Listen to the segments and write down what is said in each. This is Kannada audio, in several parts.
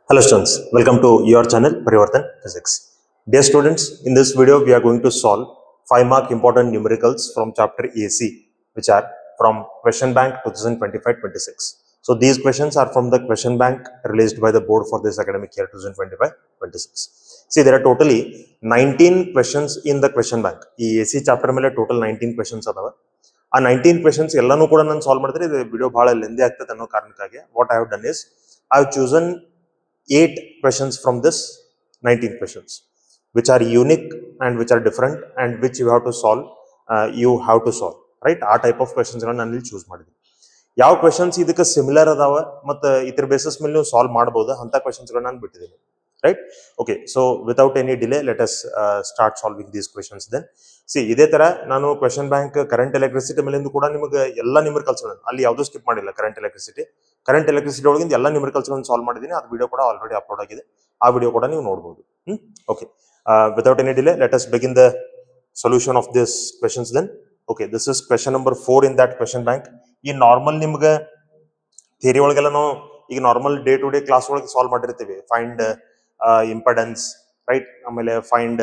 Hello students, welcome to your channel Parivartan Physics. Dear students, in this video we are going to solve 5 mark important numericals from chapter AC, which are from question bank 2025-26. So these questions are from the question bank released by the board for this academic year 2025-26. See, there are totally 19 questions in the question bank. ಈ AC chapter ಮೇಲೆ total 19 questions ಅದಾವ. ಆ 19 questions ಎಲ್ಲಾನು ಕೂಡ ನಾನು ಸಾಲ್ವ್ ಮಾಡಿದ್ರೆ ಇದು ವಿಡಿಯೋ ಬಹಳ ಲೆಂದಿ ಆಗ್ತದೆ ಅನ್ನೋ ಕಾರಣಕ್ಕಾಗಿ what I have done is I have chosen 8 questions from this 19 questions, which are unique and which are different and which you have to solve. Right? ಆ ಟೈಪ್ ಆಫ್ ಕ್ವೆಶನ್ಸ್ ನಾನು ಇಲ್ಲಿ ಚೂಸ್ ಮಾಡಿದ್ದೀನಿ. ಯಾವ ಕ್ವೆಶನ್ಸ್ ಇದಕ್ಕೆ ಸಿಮಿಲರ್ ಅದಾವ ಮತ್ತು ಇದ್ರ ಬೇಸಿಸ್ ಮೇಲೆ ನೀವು ಸಾಲ್ವ್ ಮಾಡಬಹುದು ಅಂತ ಕ್ವೆಶನ್ಸ್ಗಳನ್ನ ನಾನು ಬಿಟ್ಟಿದ್ದೀನಿ. Right? Okay, so without any delay let us start solving these questions. Then see, ಇದೇ ತರ ನಾನು ಕ್ವೆಶನ್ ಬ್ಯಾಂಕ್ ಕರೆಂಟ್ ಎಲೆಕ್ಟ್ರಿಸಿಟಿ ಮೇಲಿಂದ ಕೂಡ ನಿಮಗೆ ಎಲ್ಲ ನ್ಯೂಮರಿಕಲ್ಸ್ಗಳನ್ನು ಅಲ್ಲಿ ಯಾವುದೂ ಸ್ಕಿಪ್ ಮಾಡಿಲ್ಲ. ಕರೆಂಟ್ ಎಲೆಕ್ಟ್ರಿಸಿಟಿ ಒಳಗಿಂದ ಎಲ್ಲ ನ್ಯೂಮರಿಕಲ್ಸ್ಗಳನ್ನು ಸಾಲ್ವ್ ಮಾಡಿದ್ದೀನಿ. ಅದು ವಿಡಿಯೋ ಕೂಡ ಆಲ್ರೆಡಿ ಅಪ್ಲೋಡ್ ಆಗಿದೆ. ಆ ವಿಡಿಯೋ ಕೂಡ ನೀವು ನೋಡಬಹುದು. Okay, without any delay let us begin the solution of this questions. Then okay, this is question number 4 in that question bank. ಈ ನಾರ್ಮಲ್ ನಿಮ್ಗೆ ಥಿಯರಿ ಒಳಗೆಲ್ಲ ನಾವು ಈಗ normal day to day class ಒಳಗೆ ಸಾಲ್ವ್ ಮಾಡಿರ್ತೀವಿ. Find impedance, right? ಆಮೇಲೆ ಫೈಂಡ್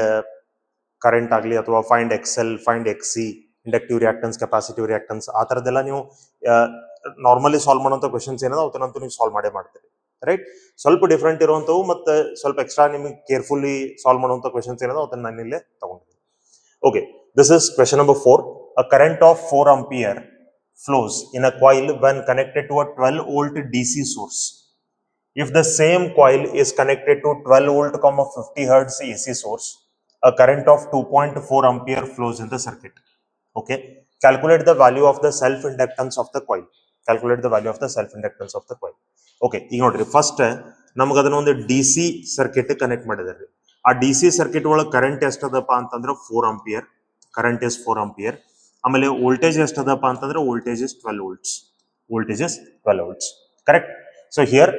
ಕರೆಂಟ್ ಆಗಲಿ ಅಥವಾ find XL, find XC, inductive reactance, capacitive reactance, ಆ ಥರದ್ದೆಲ್ಲ ನೀವು ನಾರ್ಮಲಿ ಸಾಲ್ವ್ ಮಾಡುವಂಥ ಕ್ವೆಶನ್ಸ್ ಏನದ ಅವತ್ತಂತೂ ನೀವು ಸಾಲ್ವ್ ಮಾಡ್ತೀರಿ. ರೈಟ್? ಸ್ವಲ್ಪ ಡಿಫ್ರೆಂಟ್ ಇರುವಂಥವು ಮತ್ತು ಸ್ವಲ್ಪ ಎಕ್ಸ್ಟ್ರಾ ನಿಮಗೆ ಕೇರ್ಫುಲ್ಲಿ ಸಾಲ್ವ್ ಮಾಡುವಂಥ ಕ್ವೆಶನ್ಸ್ ಏನದ ಅವತ್ತನ್ನು ನಾನು ಇಲ್ಲೇ ತಗೊಂಡಿದ್ದೀನಿ. Okay, this is question number 4. A current of 4 ampere flows in a coil when connected to a 12 volt DC source. If the same coil is connected to 12 volt, 50 hertz AC source, a current of 2.4 ampere flows in the circuit. Okay, calculate the value of the self inductance of the coil. Okay, ಈಗ ನೋಡ್ರಿ, ಫಸ್ಟ್ ನಮ್ಗೆ ಅದನ್ನ ಒಂದು DC ಸರ್ಕ್ಯೂಟ್ ಕನೆಕ್ಟ್ ಮಾಡಿದಾರೆ. ಆ DC ಸರ್ಕ್ಯೂಟ್ ಒಳಗೆ ಕರೆಂಟ್ ಎಷ್ಟದಪ್ಪ ಅಂತಂದ್ರೆ 4 ಆಂಪಿಯರ್. Current is 4 ampere. ಆಮೇಲೆ ವೋಲ್ಟೇಜ್ ಎಷ್ಟದಪ್ಪ ಅಂತಂದ್ರೆ voltage is 12 volts. Correct? So here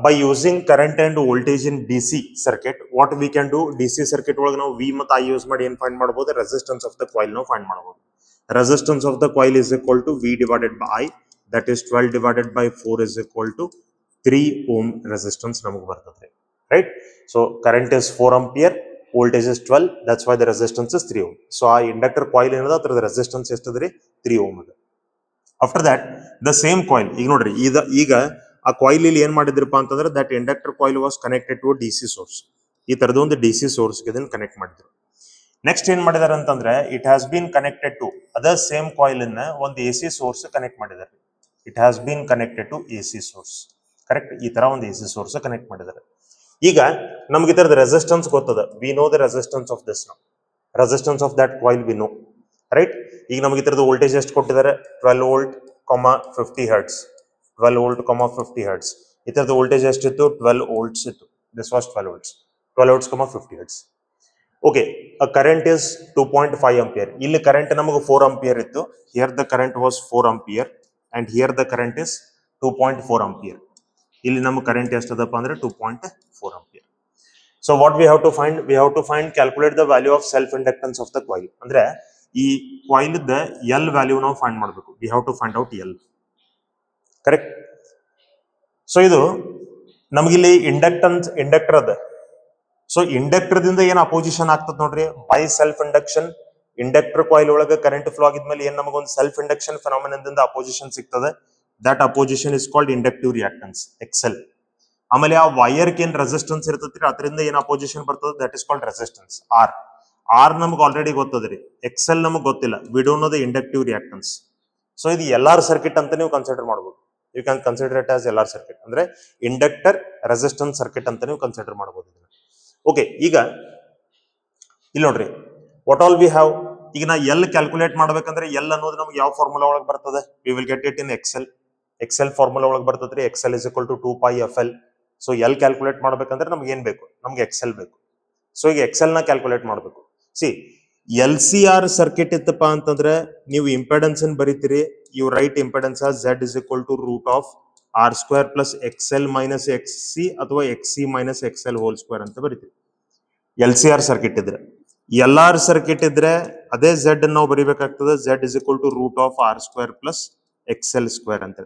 by using current and voltage in DC circuit, what we can do, DC circuit ಒಳಗೆ ನಾವು V ಮತ್ತು I ಯೂಸ್ ಮಾಡಿ ಏನು ಫೈಂಡ್ ಮಾಡಬಹುದು? ರೆಸಿಸ್ಟೆನ್ಸ್ ಆಫ್ ದ ಕಾಯಿಲ್ ನಾವು ಫೈಂಡ್ ಮಾಡಬಹುದು. Resistance of the coil is equal to V divided by I, that is 12 divided by 4 is equal to 3 ohm resistance ನಮಗೆ ಬರ್ತದೆ. Right? So current is 4 ampere, voltage is 12, that's why the resistance is 3 ohm. So ಆ ಇಂಡಕ್ಟರ್ ಕಾಯಿಲ್ ಏನದ ಅದರ ರೆಸಿಸ್ಟೆನ್ಸ್ ಎಷ್ಟದ್ರಿ? 3 ohm ಅದ. After that the same coil, ಈಗ ನೋಡ್ರಿ, ಈಗ ಆ ಕಾಯಿಲ್ ಇಲ್ಲಿ ಏನ್ ಮಾಡಿದ್ರಪ್ಪ ಅಂತಂದ್ರೆ that inductor coil was connected to DC source. ಈ ತರದ ಒಂದು DC ಸೋರ್ಸ್ ಗೆ ಕನೆಕ್ಟ್ ಮಾಡಿದ್ರು. ನೆಕ್ಸ್ಟ್ ಏನ್ ಮಾಡಿದಾರೆ ಅಂತಂದ್ರೆ it has been connected to ಅದರ್ ಸೇಮ್ ಕಾಯಿಲ್ ಅನ್ನ ಒಂದು AC ಸೋರ್ಸ್ ಕನೆಕ್ಟ್ ಮಾಡಿದ್ದಾರೆ. It has been connected to AC source. Correct? ಈ ತರ ಒಂದು AC ಸೋರ್ಸ್ ಕನೆಕ್ಟ್ ಮಾಡಿದ್ದಾರೆ. ಈಗ ನಮ್ಗೆ ಇದರದ ರೆಸಿಸ್ಟೆನ್ಸ್ ಗೊತ್ತದ. We know the resistance of this. Resistance of that coil we know. Right? ಈಗ ನಮ್ಗೆ ಇದರದ ವೋಲ್ಟೇಜ್ ಎಷ್ಟು ಕೊಟ್ಟಿದ್ದಾರೆ? 12 ವೋಲ್ಟ್, 50 ಹರ್ಟ್ಸ್. 12 volt, 50 hertz. ಇದರದ ವೋಲ್ಟೇಜ್ ಎಷ್ಟಿತ್ತು? 12 ವೋಲ್ಟ್ಸ್ ಇತ್ತು. This was 12 volts, 50 hertz. Okay, current is 2.5 ampere. ಇಲ್ಲಿ ಕರೆಂಟ್ ನಮಗೆ 4 ಆಂಪಿಯರ್ ಇತ್ತು. Here the current was 4 ampere and here the current is 2.4 ampere. ಇಲ್ಲಿ ನಮ್ಮ ಕರೆಂಟ್ ಎಷ್ಟದಪ್ಪ ಅಂದ್ರೆ 2.4 ampere. So what we have to find? We have to find calculate the value of self inductance of the coil. ಅಂದ್ರೆ ಈ ಕಾಯಿಲ್ ದ L ವ್ಯಾಲ್ಯೂ ನಾವು ಫೈಂಡ್ ಮಾಡಬೇಕು. We have to find out L. Correct? So ಇದು ನಮಗಿಲ್ಲಿ ಇಂಡಕ್ಟರ್ ಅದ. ಸೊ ಇಂಡಕ್ಟರ್ ದಿಂದ ಏನ್ ಅಪೋಸಿಷನ್ ಆಗ್ತದೆ ನೋಡ್ರಿ, by self induction. Inductor coil ಒಳಗೆ ಕರೆಂಟ್ ಫ್ಲೋ ಆಗಿದ್ಮೇಲೆ ಏನ್ ನಮಗೊಂದು ಸೆಲ್ಫ್ ಇಂಡಕ್ಷನ್ ಫೆನಾಮಿನದಿಂದ ಅಪೋಸಿಷನ್ ಸಿಗ್ತದೆ. That opposition is called inductive reactance, XL. ಆಮೇಲೆ ಆ ವೈರ್ ಏನ್ ರೆಸಿಸ್ಟೆನ್ಸ್ ಇರ್ತೈತ್ರಿ ಅದರಿಂದ ಏನ್ ಅಪೋಸಿಷನ್ ಬರ್ತದೆ, that is called resistance, R ನಮ್ಗೆ ಆಲ್ರೆಡಿ ಗೊತ್ತದ್ರಿ. XL ನಮಗೆ ಗೊತ್ತಿಲ್ಲ. We don't know the inductive reactance. So ಇದು LR ಸರ್ಕ್ಯೂಟ್ ಅಂತ ನೀವು ಕನ್ಸಿಡರ್ ಮಾಡಬಹುದು. You can consider it as LR circuit. ಅಂದ್ರೆ ಇಂಡಕ್ಟರ್ ರೆಸಿಸ್ಟೆನ್ಸ್ ಸರ್ಕ್ಯೂಟ್ ಅಂತ ನೀವು ಕನ್ಸಿಡರ್ ಮಾಡಬಹುದು. ಓಕೆ, ಈಗ ಇಲ್ಲಿ ನೋಡ್ರಿ, ವಾಟ್ ಆಲ್ ವಿ ಹ್ಯಾವ್. ಈಗ ನಾ L ಕ್ಯಾಲ್ಕುಲೇಟ್ ಮಾಡ್ಬೇಕಂದ್ರೆ L ಅನ್ನೋದು ನಮ್ಗೆ ಯಾವ ಫಾರ್ಮುಲಾ ಒಳಗೆ ಬರ್ತದೆ? We will get it in XL formula ಒಳಗೆ ಬರ್ತದ್ರಿ. XL is equal to 2πfl. So L calculate ಮಾಡ್ಬೇಕಂದ್ರೆ ನಮ್ಗೆ ಏನ್ ಬೇಕು? ನಮ್ಗೆ XL ಬೇಕು. ಸೊ ಈಗ XL ನ ಕ್ಯಾಲ್ಕುಲೇಟ್ ಮಾಡ್ಬೇಕು. ಸಿ, LCR ಸರ್ಕ್ಯೂಟ್ ಇತ್ತಪ್ಪ ಅಂತಂದ್ರೆ ನೀವು ಇಂಪೆಡೆನ್ಸ್ ಅನ್ನು ಬರೀತೀರಿ. You write impedance as Z is equal to root of R² plus XL minus XC ಅಥವಾ XC minus XL whole square ಅಂತ ಬರೀತೀರಿ. LCR ಸರ್ಕ್ಯೂಟ್ ಇದ್ರೆ. LR ಸರ್ಕ್ಯೂಟ್ ಇದ್ರೆ ಅದೇ Z ನಾವು ಬರೀಬೇಕಾಗ್ತದೆ. Z is equal to root of R² plus XL square ಅಂತ.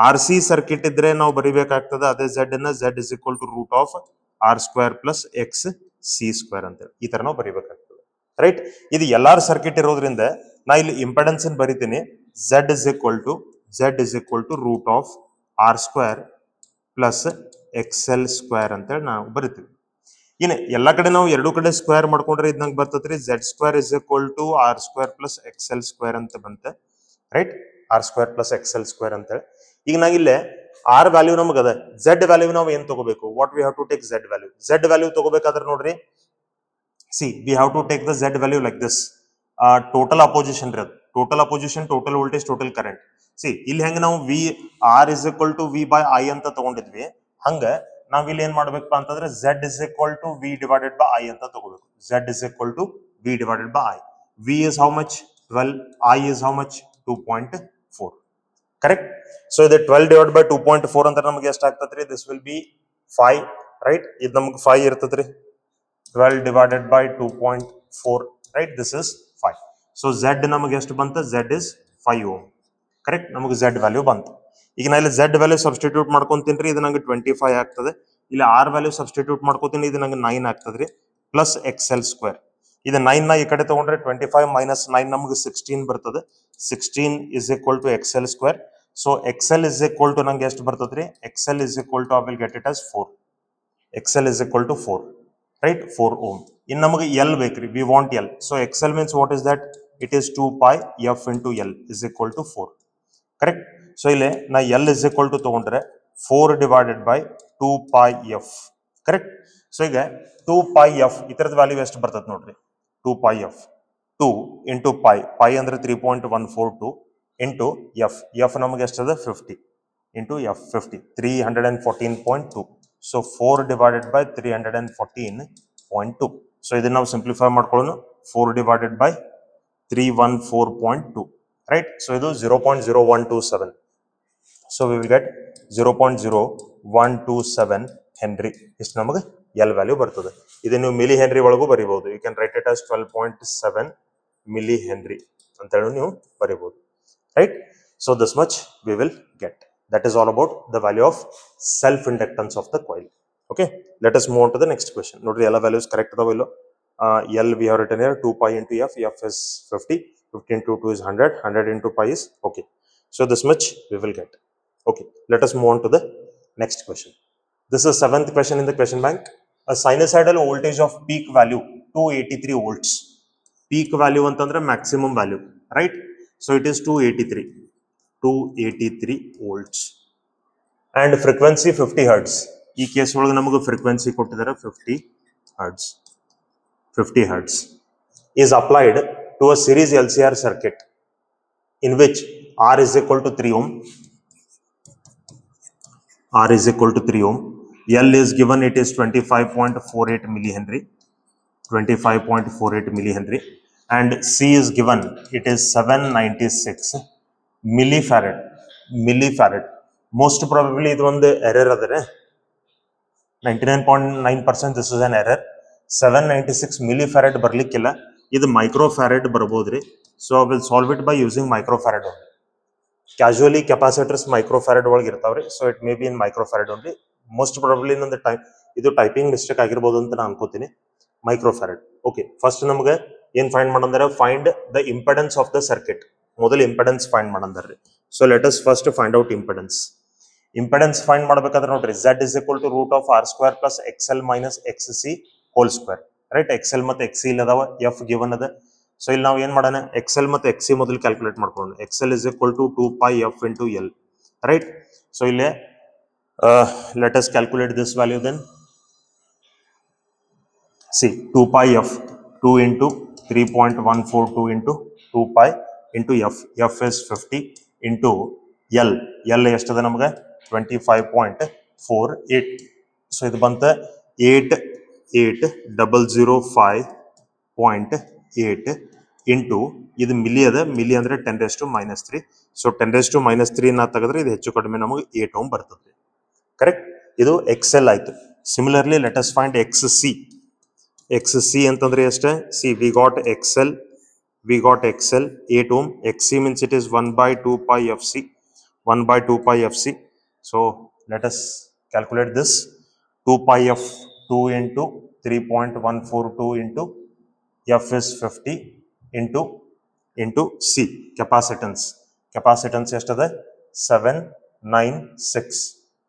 ಆರ್ ಸಿ ಸರ್ಕಿಟ್ ಇದ್ರೆ ನಾವು ಬರಿಬೇಕಾಗ್ತದೆ ಅದೇ ಝೆಡ್ ಅನ್ನ Z is equal to root of R square plus X C square ಅಂತ ಈ ತರ ನಾವು ಬರಿಬೇಕಾಗ್ತದೆ ರೈಟ್. ಇದು ಎಲ್ಲಾರ್ ಸರ್ಕಿಟ್ ಇರೋದ್ರಿಂದ ನಾ ಇಲ್ಲಿ ಇಂಪೆಡೆನ್ಸ್ ಬರಿತೀನಿ Z is equal to root of R square plus X L square ಅಂತೇಳಿ ನಾವು ಬರಿತೀವಿ. ಇನ್ನು ಎಲ್ಲಾ ಕಡೆ ನಾವು ಎರಡು ಕಡೆ ಸ್ಕ್ವೇರ್ ಮಾಡ್ಕೊಂಡ್ರೆ ಇದ್ ನಂಗೆ ಬರ್ತದ್ರಿ Z square is equal to R square plus X L square ಅಂತ ಬಂತೆ right. R square plus X L square ಅಂತೇಳಿ ಈಗ ನಾ ಇಲ್ಲೇ ಆರ್ ವ್ಯಾಲ್ಯೂ ನಮ್ಗೆ ಅದ ಝೆಡ್ ವ್ಯಾಲ್ಯೂ ನಾವು ಏನ್ ತಗೋಬೇಕು what we have to take Z value ತಗೋಬೇಕಾದ್ರೆ ನೋಡ್ರಿ see we have to take the Z value like this total opposition ರೀ ಅದು total opposition total voltage total current. See ಇಲ್ಲಿ ಹೆಂಗ ನಾವು V R is equal to V by I ಅಂತ ತಗೊಂಡಿದ್ವಿ ಹಂಗ ನಾವ್ ಇಲ್ಲಿ ಏನ್ ಮಾಡ್ಬೇಕಪ್ಪ ಅಂತಂದ್ರೆ Z is equal to V divided by I ಅಂತ ತಗೋಬೇಕು. Z is equal to V divided by I. V is how much 12, I is how much 2.4 correct. So ಇದು 12 ಡಿವೈಡ್ ಬೈ 2.4 ಅಂತ ನಮ್ಗೆ ಎಷ್ಟು ಆಗ್ತದ್ರಿ ದಿಸ್ ವಿಲ್ ಬಿ 5 ರೈಟ್. ಇದು ನಮ್ಗೆ 5 ಇರ್ತದ್ರಿ 12 divided by 2.4 right this is 5. So z ನಮಗೆ ಎಷ್ಟು ಬಂತು z is 5 ohm ಕರೆಕ್ಟ್. ನಮಗೆ z ವ್ಯಾಲ್ಯೂ ಬಂತು. ಈಗ ನಾ ಇಲ್ಲಿ z ವ್ಯಾಲ್ಯೂ ಸಬ್ಸ್ಟಿಟ್ಯೂಟ್ ಮಾಡ್ಕೊಂತೀನಿ ಇದು ನಂಗೆ 25 ಆಗ್ತದೆ. ಇಲ್ಲಿ r ವ್ಯಾಲ್ಯೂ ಸಬ್ಸ್ಟಿಟ್ಯೂಟ್ ಮಾಡ್ಕೋತೀನಿ ಇದು ನಂಗೆ 9 ಆಗ್ತದ್ರಿ ಪ್ಲಸ್ ಎಕ್ಸ್ ಎಲ್ ಸ್ಕ್ವೇರ್. ಇದು 9 ನ ಈ ಕಡೆ ತಗೊಂಡ್ರೆ 25 ಮೈನಸ್ 9 ನಮಗೆ 16 ಬರ್ತದೆ. 16 is equal to X L square. So X L is equal to ನಂಗೆ ಎಷ್ಟು ಬರ್ತದ್ರಿ X L is equal to I will get it as 4. X L is equal to 4 right 4 ohm. In ನಮಗೆ L ಬೇಕ್ರಿ we want L. So XL means what is that? It is 2 pi f into L is equal to 4 correct. So ಇಲ್ಲಿ ನಾ L is equal to ತಗೊಂಡ್ರೆ 4 divided by 2 pi f correct. So ಈಗ 2 pi f ಇದರದ ವ್ಯಾಲ್ಯೂ ಎಷ್ಟು ಬರ್ತದೆ ನೋಡ್ರಿ 2 pi f 2 into pi pi ಅಂದ್ರೆ 3.142 into f f ನಮಗೆ ಎಷ್ಟದ 50 into f 50 314.2. So 4 divided by 314.2. So ಇದನ್ನ ನಾವು ಸಿಂಪ್ಲಿಫೈ ಮಾಡ್ಕೊಳ್ಳೋಣ 4 divided by 314.2 right. So ಇದು 0.0127. So we will get 0.0127 Henry. ಇಷ್ಟು ನಮಗೆ L ವ್ಯಾಲ್ಯೂ ಬರ್ತದೆ. ಇದನ್ನು ನೀವು ಮಿಲಿ ಹೆನ್ರಿ ಒಳಗೂ ಬರೀಬಹುದು. You can write it as 12.7 millihenry ಅಂತ ಹೇಳಿ ನೀವು ಬರೀಬಹುದು right. So this much we will get. That is all about the value of self inductance of the coil. Okay, let us move on to the next question. Nodri all values correct adavo illo. L we have written here 2 pi into f. F is 50. 50 into 2 is 100. 100 into pi is okay. So this much we will get. Okay, let us move on to the next question. This is 7th question in the question bank. A sinusoidal voltage of peak value 283 volts. Peak value antandre maximum value right. So it is 283 volts and frequency 50 hertz. ಈ ಕೇಸ್ ಒಳಗೆ ನಮಗೆ ಫ್ರೀಕ್ವೆನ್ಸಿ ಕೊಟ್ಟಿದ್ದಾರೆ 50 hertz is applied to a series LCR circuit in which R is equal to 3 ohm. R is equal to 3 ohm. L is given it is 25.48 millihenry. 25.48 millihenry and C is given it is 796 millifarad. Most probably ಇದು ಒಂದು ಎರರ್ ಅದರ 99.9% this is an error. 796 millifarad ಬರ್ಲಿಕ್ಕಿಲ್ಲ ಇದು ಮೈಕ್ರೋಫ್ಯಾರಡ್ ಬರಬಹುದ್ರಿ. So I will solve it by using microfarad only. Casually capacitors microfarad ಒಳಗೆ ಇರ್ತಾವ್ರಿ. So it may be in microfarad only. Most probably ಇನ್ನೊಂದು ಇದು ಟೈಪಿಂಗ್ ಮಿಸ್ಟೇಕ್ ಆಗಿರ್ಬೋದು ಅಂತ ನಾನು ಅನ್ಕೋತೀನಿ. Microfarad okay. ಫಸ್ಟ್ ನಮಗೆ ಏನ್ ಫೈಂಡ್ ಮಾಡಂದ್ರೆ find the impedance of the circuit. ಮೊದಲು ಇಂಪೆಡೆನ್ಸ್ ಫೈಂಡ್ ಮಾಡಂದ್ರಿ. So let us first find out impedance. Impedance find ಮಾಡ್ಬೇಕಾದ್ರೆ ನೋಡ್ರಿ z is equal to root of r square plus xl minus xc whole square right. xl ಮತ್ತೆ xc ಇಲ್ಲದಾವ f given ಅದ. ಸೊ ಇಲ್ಲಿ ನಾವು ಏನ್ ಮಾಡೋಣ xl ಮತ್ತೆ xc ಮೊದಲು ಕ್ಯಾಲ್ಕುಲೇಟ್ ಮಾಡ್ಕೊಳ್ಳೋಣ. xl is equal to 2 pi f into l right. So ಇಲ್ಲಿ let us calculate this value then. See 2 pi f 2 into 3.142 into 2 pi into f is 50 into l ಎಷ್ಟದ ನಮಗೆ 25.48. ಸೊ ಇದು ಬಂತ 88005.8 ಇಂಟು ಇದು ಮಿಲಿ ಅದ. ಮಿಲಿ ಅಂದ್ರೆ 10⁻⁻3. ಸೊ 10⁻⁻3 ನ ತೆಗೆದ್ರೆ ಇದು ಹೆಚ್ಚು ಕಡಿಮೆ ನಮಗೆ 8 ಓಮ್ ಬರ್ತದೆ ಕರೆಕ್ಟ್. ಇದು XL ಆಯ್ತು. Similarly let us find XC. XC ಅಂತಂದ್ರೆ ಎಷ್ಟೇ C we got XL 8 ohm. XC means it is 1/2 pi FC. 1 by 2 pi fc. So let us calculate this. 2 pi f 2 into 3.142 into f is 50 into c capacitance. Capacitance ಎಷ್ಟದ 796,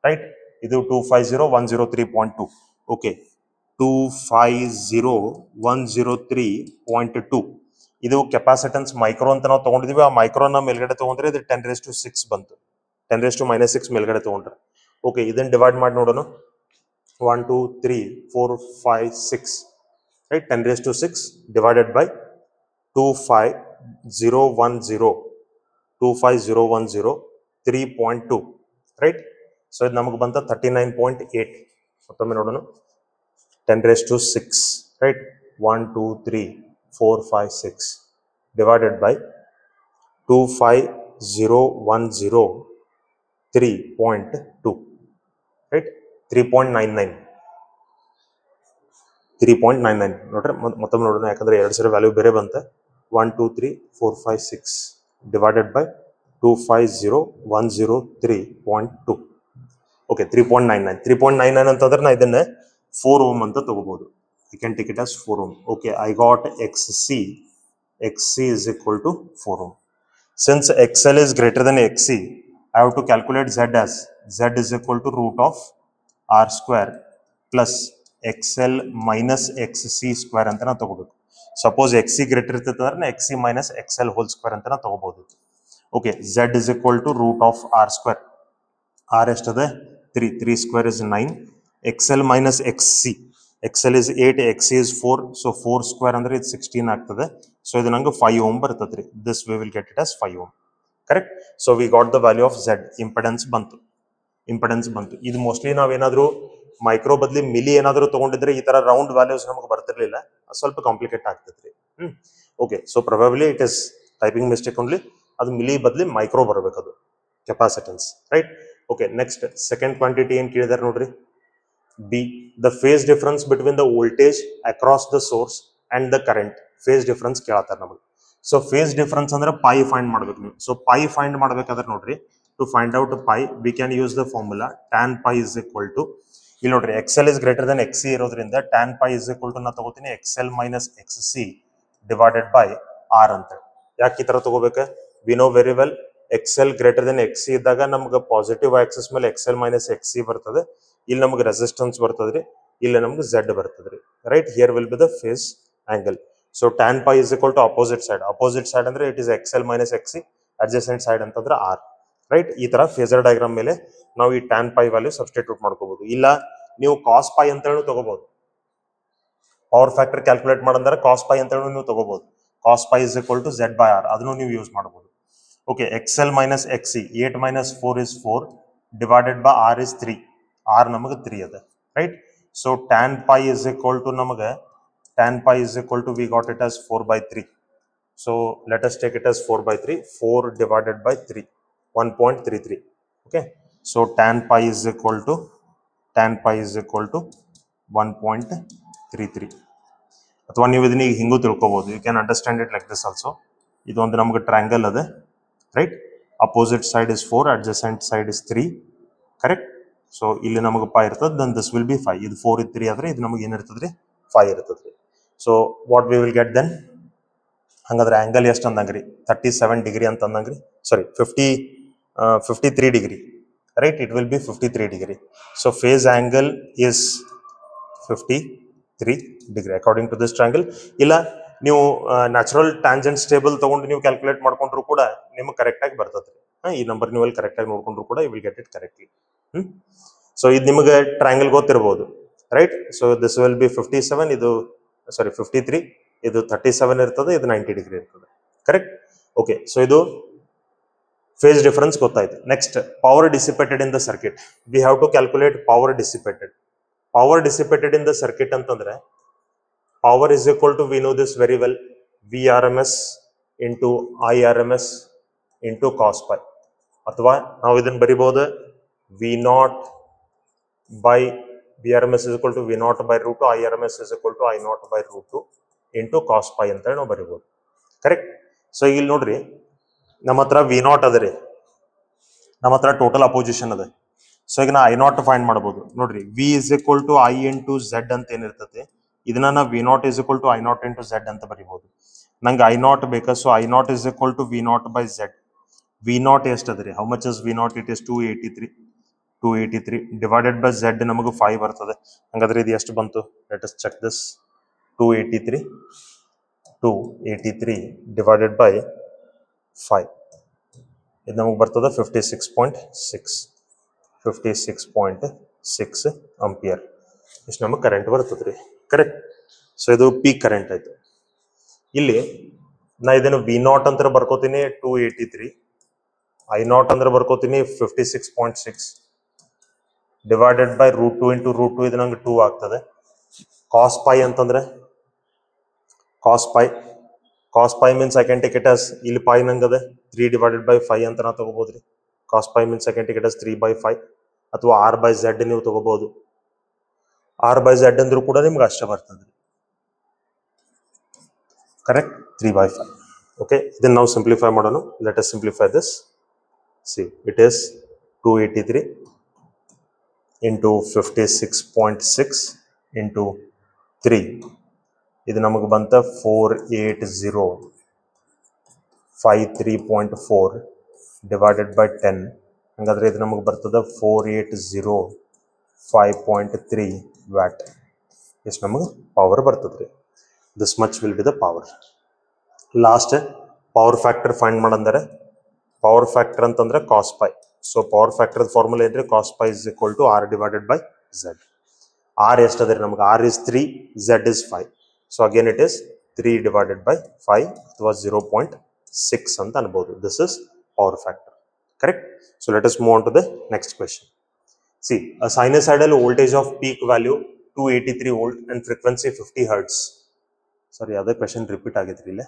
right? ಇದು 250103.2. okay, 250103.2. ಇದು ಕೆಪಾಸಿಟನ್ಸ್ ಮೈಕ್ರೋ ಅಂತ ನಾವು ತಗೊಂಡಿದೀವಿ. ಆ ಮೈಕ್ರೋನ ಮೇಲ್ಗಡೆ ತಗೊಂಡ್ರೆ ಇದು 10⁶ ಬಂತು. 10⁻⁶ ಮೇಲ್ಗಡೆ ತಗೊಂಡ್ರೆ. ಓಕೆ, ಇದನ್ನ ಡಿವೈಡ್ ಮಾಡಿ ನೋಡೋಣ. 1 2 3 4 5 6, right? 10⁶ divided by 25010 right? So ಇದು ನಮಗೆ ಬಂತ 39.8. ಮತ್ತೊಮ್ಮೆ ನೋಡೋಣ. 10⁶, right? 1 2 3 4 5 6 divided by 25010 right? 3.99 ನೋಡ್ರಿ. ಮತ್ತೊಮ್ಮೆ ನೋಡೋಣ, ಯಾಕಂದ್ರೆ ಎರಡು ಸರಿ ವ್ಯಾಲ್ಯೂ ಬೇರೆ ಬಂತ. 1 2 3 4 5 6 divided by 25010.2. ಓಕೆ, 3.99 ಅಂತಂದ್ರೆ ನಾ ಇದನ್ನ 4 ಓಮ್ ಅಂತ ತಗೋಬಹುದು. I can take it as 4 ohm. Okay, I got XC is equal to 4 ohm. Since XL is greater than XC, I have to calculate Z as Z is equal to root of R square plus XL minus XC square ಅಂತ ನಾವು ತಗೋಬೇಕು. ಸಪೋಸ್ XC ಗ್ರೇಟರ್ ಇರ್ತಂದ್ರೆ XC minus XL whole square ಅಂತ ನಾವು ತಗೋಬಹುದು. Okay, Z is equal to root of R square. R ಎಷ್ಟದೆ 3 square is 9. XL minus XC, XL is 8, XC is 4, so 4 square ಅಂದ್ರೆ ಇದು 16 ಆಗ್ತದೆ. ಸೊ ಇದು ನಂಗೆ 5 ohm ಬರ್ತದ್ರಿ. This we will get it as 5 ohm. Correct? So we got the value of Z. Impedance ಬಂತು. ಇದು ಮೋಸ್ಟ್ಲಿ ನಾವೇನಾದ್ರೂ ಮೈಕ್ರೋ ಬದ್ಲಿ ಮಿಲಿ ಏನಾದ್ರು ತಗೊಂಡಿದ್ರೆ ಈ ತರ ರೌಂಡ್ ವ್ಯಾಲ್ಯೂಸ್ ನಮಗೆ ಬರ್ತಿರ್ಲಿಲ್ಲ. ಸ್ವಲ್ಪ ಕಾಂಪ್ಲಿಕೇಟ್ ಆಗ್ತೈತ್ರಿ. Okay, so probably it is typing mistake only. ಅದು ಮಿಲಿ ಬದ್ಲಿ ಮೈಕ್ರೋ ಬರಬೇಕದು capacitance, right? Okay, next second quantity ಏನ್ ಕೇಳಿದಾರೆ ನೋಡ್ರಿ. B, the phase difference between the voltage across the source and the current. Phase difference ಕೇಳತ್ತಾರ ನಮಗೆ. ಸೊ ಫೇಸ್ ಡಿಫರೆನ್ಸ್ ಅಂದ್ರೆ ಪೈ ಫೈಂಡ್ ಮಾಡ್ಬೇಕು ನೀವು. ಸೊ ಪೈ ಫೈಂಡ್ ಮಾಡ್ಬೇಕಾದ್ರೆ ನೋಡ್ರಿ, to find out pi we can use the formula tan pi is equal to, ಇಲ್ಲಿ ನೋಡ್ರಿ XL is greater than XC ಇರೋದ್ರಿಂದ tan pi is equal to ನಾ ತಗೋತೀನಿ XL minus XC divided by R ಅಂತ. ಯಾಕೆ ಈ ತರ ತಗೋಬೇಕು? We know very well XL greater than XC ಇದ್ದಾಗ ನಮ್ಗೆ ಪಾಸಿಟಿವ್ ಆಕ್ಸಿಸ್ ಮೇಲೆ XL minus XC ಬರ್ತದೆ. ಇಲ್ಲಿ ನಮಗೆ ರೆಸಿಸ್ಟೆನ್ಸ್ ಬರ್ತದ್ರಿ, ಇಲ್ಲಿ ನಮ್ಗೆ Z ಬರ್ತದ್ರಿ, right? Here will be the phase angle. So tan pi is equal to opposite side ಅಂದ್ರೆ it is XL minus XC, adjacent side ಅಂತಂದ್ರೆ R, ರೈಟ್? ಈ ತರ ಫೇಸರ್ ಡಯಾಗ್ರಾಮ್ ಮೇಲೆ ನಾವು ಈ tan pi ವ್ಯಾಲ್ಯೂ ಸಬ್ಸ್ಟಿಟ್ಯೂಟ್ ಮಾಡ್ಕೋಬಹುದು. ಇಲ್ಲ ನೀವು cos pi ಅಂತ ಹೇಳಿ ತಗೋಬಹುದು. ಪವರ್ ಫ್ಯಾಕ್ಟರ್ ಕ್ಯಾಲ್ಕುಲೇಟ್ ಮಾಡಂದ್ರೆ cos pi ಅಂತ ಹೇಳಿ ನೀವು ತಗೋಬಹುದು. cos pi is equal to Z by R, ಅದನ್ನು ನೀವು ಯೂಸ್ ಮಾಡಬಹುದು. Okay, XL minus XC, 8 minus 4 is 4 divided by R is 3. R ನಮಗೆ 3 ಅದ, right? So tan pi is equal to ನಮಗೆ we got it as 4 by 3. So let us take it as 4 by 3. 4 divided by 3, 1.33. Okay, so tan pi is equal to 1.33. ಅಥವಾ ನೀವು ಇದನ್ನ ಈಗ ಹಿಂಗೂ ತಿಳ್ಕೋಬಹುದು. You can understand it like this also. ಇದು ಒಂದು ನಮಗೆ ಟ್ರಯಾಂಗಲ್ ಅದ, right? Opposite side is 4, adjacent side is 3, correct? So ಇಲ್ಲಿ ನಮಗೆ ಪೈ ಇರ್ತದೆ, ದೆನ್ ದಿಸ್ ವಿಲ್ ಬಿ 5. ಇದು 4 3 ಆದ್ರೆ ಇದು ನಮಗೆ ಏನಿರ್ತದ್ರಿ 5 ಇರ್ತದ್ರಿ. So what we will get then? ಹಂಗಾದ್ರೆ ಆಂಗಲ್ ಎಷ್ಟು ಅಂದಂಗ್ರಿ? 37 ಡಿಗ್ರಿ ಅಂತ ಅಂದಂಗ್ರಿ. Sorry, 53 degree, right? It will be 53 degree. So phase angle is 53 degree according to this triangle. ಇಲ್ಲ ನೀವು ನ್ಯಾಚುರಲ್ ಟ್ಯಾಂಜೆಂಟ್ ಸ್ಟೇಬಲ್ ತಗೊಂಡು ನೀವು ಕ್ಯಾಲ್ಕುಲೇಟ್ ಮಾಡ್ಕೊಂಡ್ರು ಕೂಡ ನಿಮ್ಗೆ ಕರೆಕ್ಟ್ ಆಗಿ ಬರ್ತದ್ರಿ. ಈ ನಂಬರ್ ನೀವು ಅಲ್ಲಿ ಕರೆಕ್ಟ್ ಆಗಿ ನೋಡ್ಕೊಂಡ್ರು ಕೂಡ you will get it correctly. So ಇದು ನಿಮಗೆ ಟ್ರಯಾಂಗಲ್ ಗೊತ್ತಿರಬಹುದು, right? So this will be 57, ಇದು 53, ಇದು 37 ಇರ್ತದೆ, ಇದು 90 ಡಿಗ್ರಿ ಇರ್ತದೆ, ಕರೆಕ್ಟ್? ಓಕೆ, ಸೊ ಇದು ಫೇಸ್ ಡಿಫರೆನ್ಸ್ ಗೊತ್ತಾಯ್ತು. Next, power dissipated in the circuit. We have to calculate power dissipated. Power dissipated in the circuit ಅಂತಂದ್ರೆ power is equal to, we know this very well, VRMS into IRMS into cos pi. ಅಥವಾ ನಾವು ಇದನ್ನ ಬರಿಬಹುದು V0 by VRMS is equal to V0 by root 2, IRMS is equal to I0 by root 2 into cos pi ಅಂತ ನಾವು ಬರಿಬಹುದು, ಕರೆಕ್ಟ್? ಸೊ ಇಲ್ಲಿ ನೋಡ್ರಿ, ನಮ್ಮ ಹತ್ರ V0 ಅದ ರೀ, ನಮ್ಮ ಹತ್ರ ಟೋಟಲ್ ಅಪೋಸಿಷನ್ ಅದ. ಸೊ ಈಗ ನಾ I0 ಫೈಂಡ್ ಮಾಡಬಹುದು ನೋಡ್ರಿ. V is equal to I into Z ಅಂತ ಏನಿರ್ತದೆ ಇದನ್ನ ನಾ V0 is equal to I0 into Z ಅಂತ ಬರೀಬಹುದು. ನಂಗೆ I0 ಬೇಕಾ, so I0 is equal to V0 by Z. V0 ಎಷ್ಟದ್ರಿ, how much is V0? It is 283 divided by Z ನಮಗೆ 5 ಬರ್ತದೆ. ಹಂಗಾದ್ರೆ ಇದು ಎಷ್ಟು ಬಂತು? Let us check this. 283 divided by 5 ಇದು ನಮಗೆ ಬರ್ತದೆ 56.6 ಆಂಪಿಯರ್. ಇಷ್ಟು ನಮಗೆ ಕರೆಂಟ್ ಬರ್ತದೆ ರೀ. ಕರೆಕ್ಟ್. ಸೊ ಇದು ಪೀಕ್ ಕರೆಂಟ್ ಆಯ್ತು. ಇಲ್ಲಿ ನಾ ಇದನ್ನು V0 ಅಂತ ಬರ್ಕೋತೀನಿ 283, I0 ಅಂದ್ರೆ ಬರ್ಕೋತೀನಿ 56.6 ಡಿವೈಡೆಡ್ ಬೈ √2 ಇಂಟು √2 ಇದು ನಂಗೆ 2 ಆಗ್ತದೆ. ಕಾಸ್ ಪೈ ಅಂತಂದ್ರೆ cos pi means I can take it as, ಇಲ್ಲಿ ಪೈ ನಂಗದ 3 ಡಿವೈಡೆಡ್ ಬೈ 5 ಅಂತ ನಾ ತಗೋಬಹುದ್ರಿ. Cos pi means I can take it as 3/5 ಅಥವಾ R/Z ನೀವು ತಗೋಬಹುದು. R/Z ಅಂದ್ರೂ ಕೂಡ ನಿಮ್ಗೆ ಅಷ್ಟೇ ಬರ್ತದೆ. ಕರೆಕ್ಟ್. 3/5. ಓಕೆ, ಇದನ್ನ ನಾವು ಸಿಂಪ್ಲಿಫೈ ಮಾಡೋಣ. Let us simplify this. C it is 283 into 56.6 into 3 ಇದು ನಮಗೆ ಬಂತ 48053.4 ಡಿವೈಡೆಡ್ ಬೈ 10. ಹಂಗಾದ್ರೆ ಇದು ನಮಗೆ ಬರ್ತದೆ 4805.3 ವ್ಯಾಟ್. ಎಷ್ಟು ನಮಗೆ ಪವರ್ ಬರ್ತದ್ರಿ. This much will be the power. Last power factor find ಮಾಡಂದರೆ, ಪವರ್ ಫ್ಯಾಕ್ಟರ್ ಅಂತಂದ್ರೆ cos pi. So power factor formula ಏನ್ರಿ? Cos pi is equal to R divided by Z. R ಎಷ್ಟದ್ರಿ ನಮಗೆ? R is 3, Z is 5. So again it is 3 divided by 5 ಅಥವಾ 0.6 ಅಂತ ಅನ್ಬೋದು. This is power factor. Correct. So let us move on to the next question. See, a sinusoidal voltage of peak value 283 volt and frequency 50 hertz. Sorry, other question repeat ಆಗೈತ್ರಿ ಇಲ್ಲ.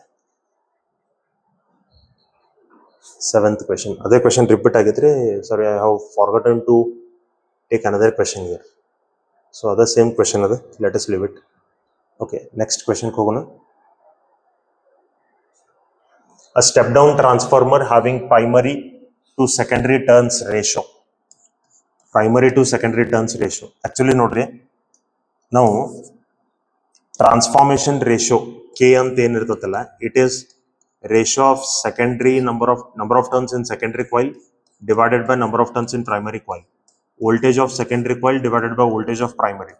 7th question. Other question repeat ಆಗೈತ್ರಿ. Sorry, I have forgotten to take another question here. So other same question ಅದ. Let us leave it. Okay, next question ಹೋಗೋಣ. A step down transformer having primary to secondary turns ratio. Primary to secondary turns ratio. Actually ನೋಡ್ರಿ, ನಾವು ಟ್ರಾನ್ಸ್ಫಾರ್ಮೇಶನ್ ರೇಷಿಯೋ K ಅಂತ ಏನಿರ್ತದಲ್ಲ, it is ratio of secondary number of turns in secondary coil divided by number of turns in primary coil. Voltage of secondary coil divided by voltage of primary.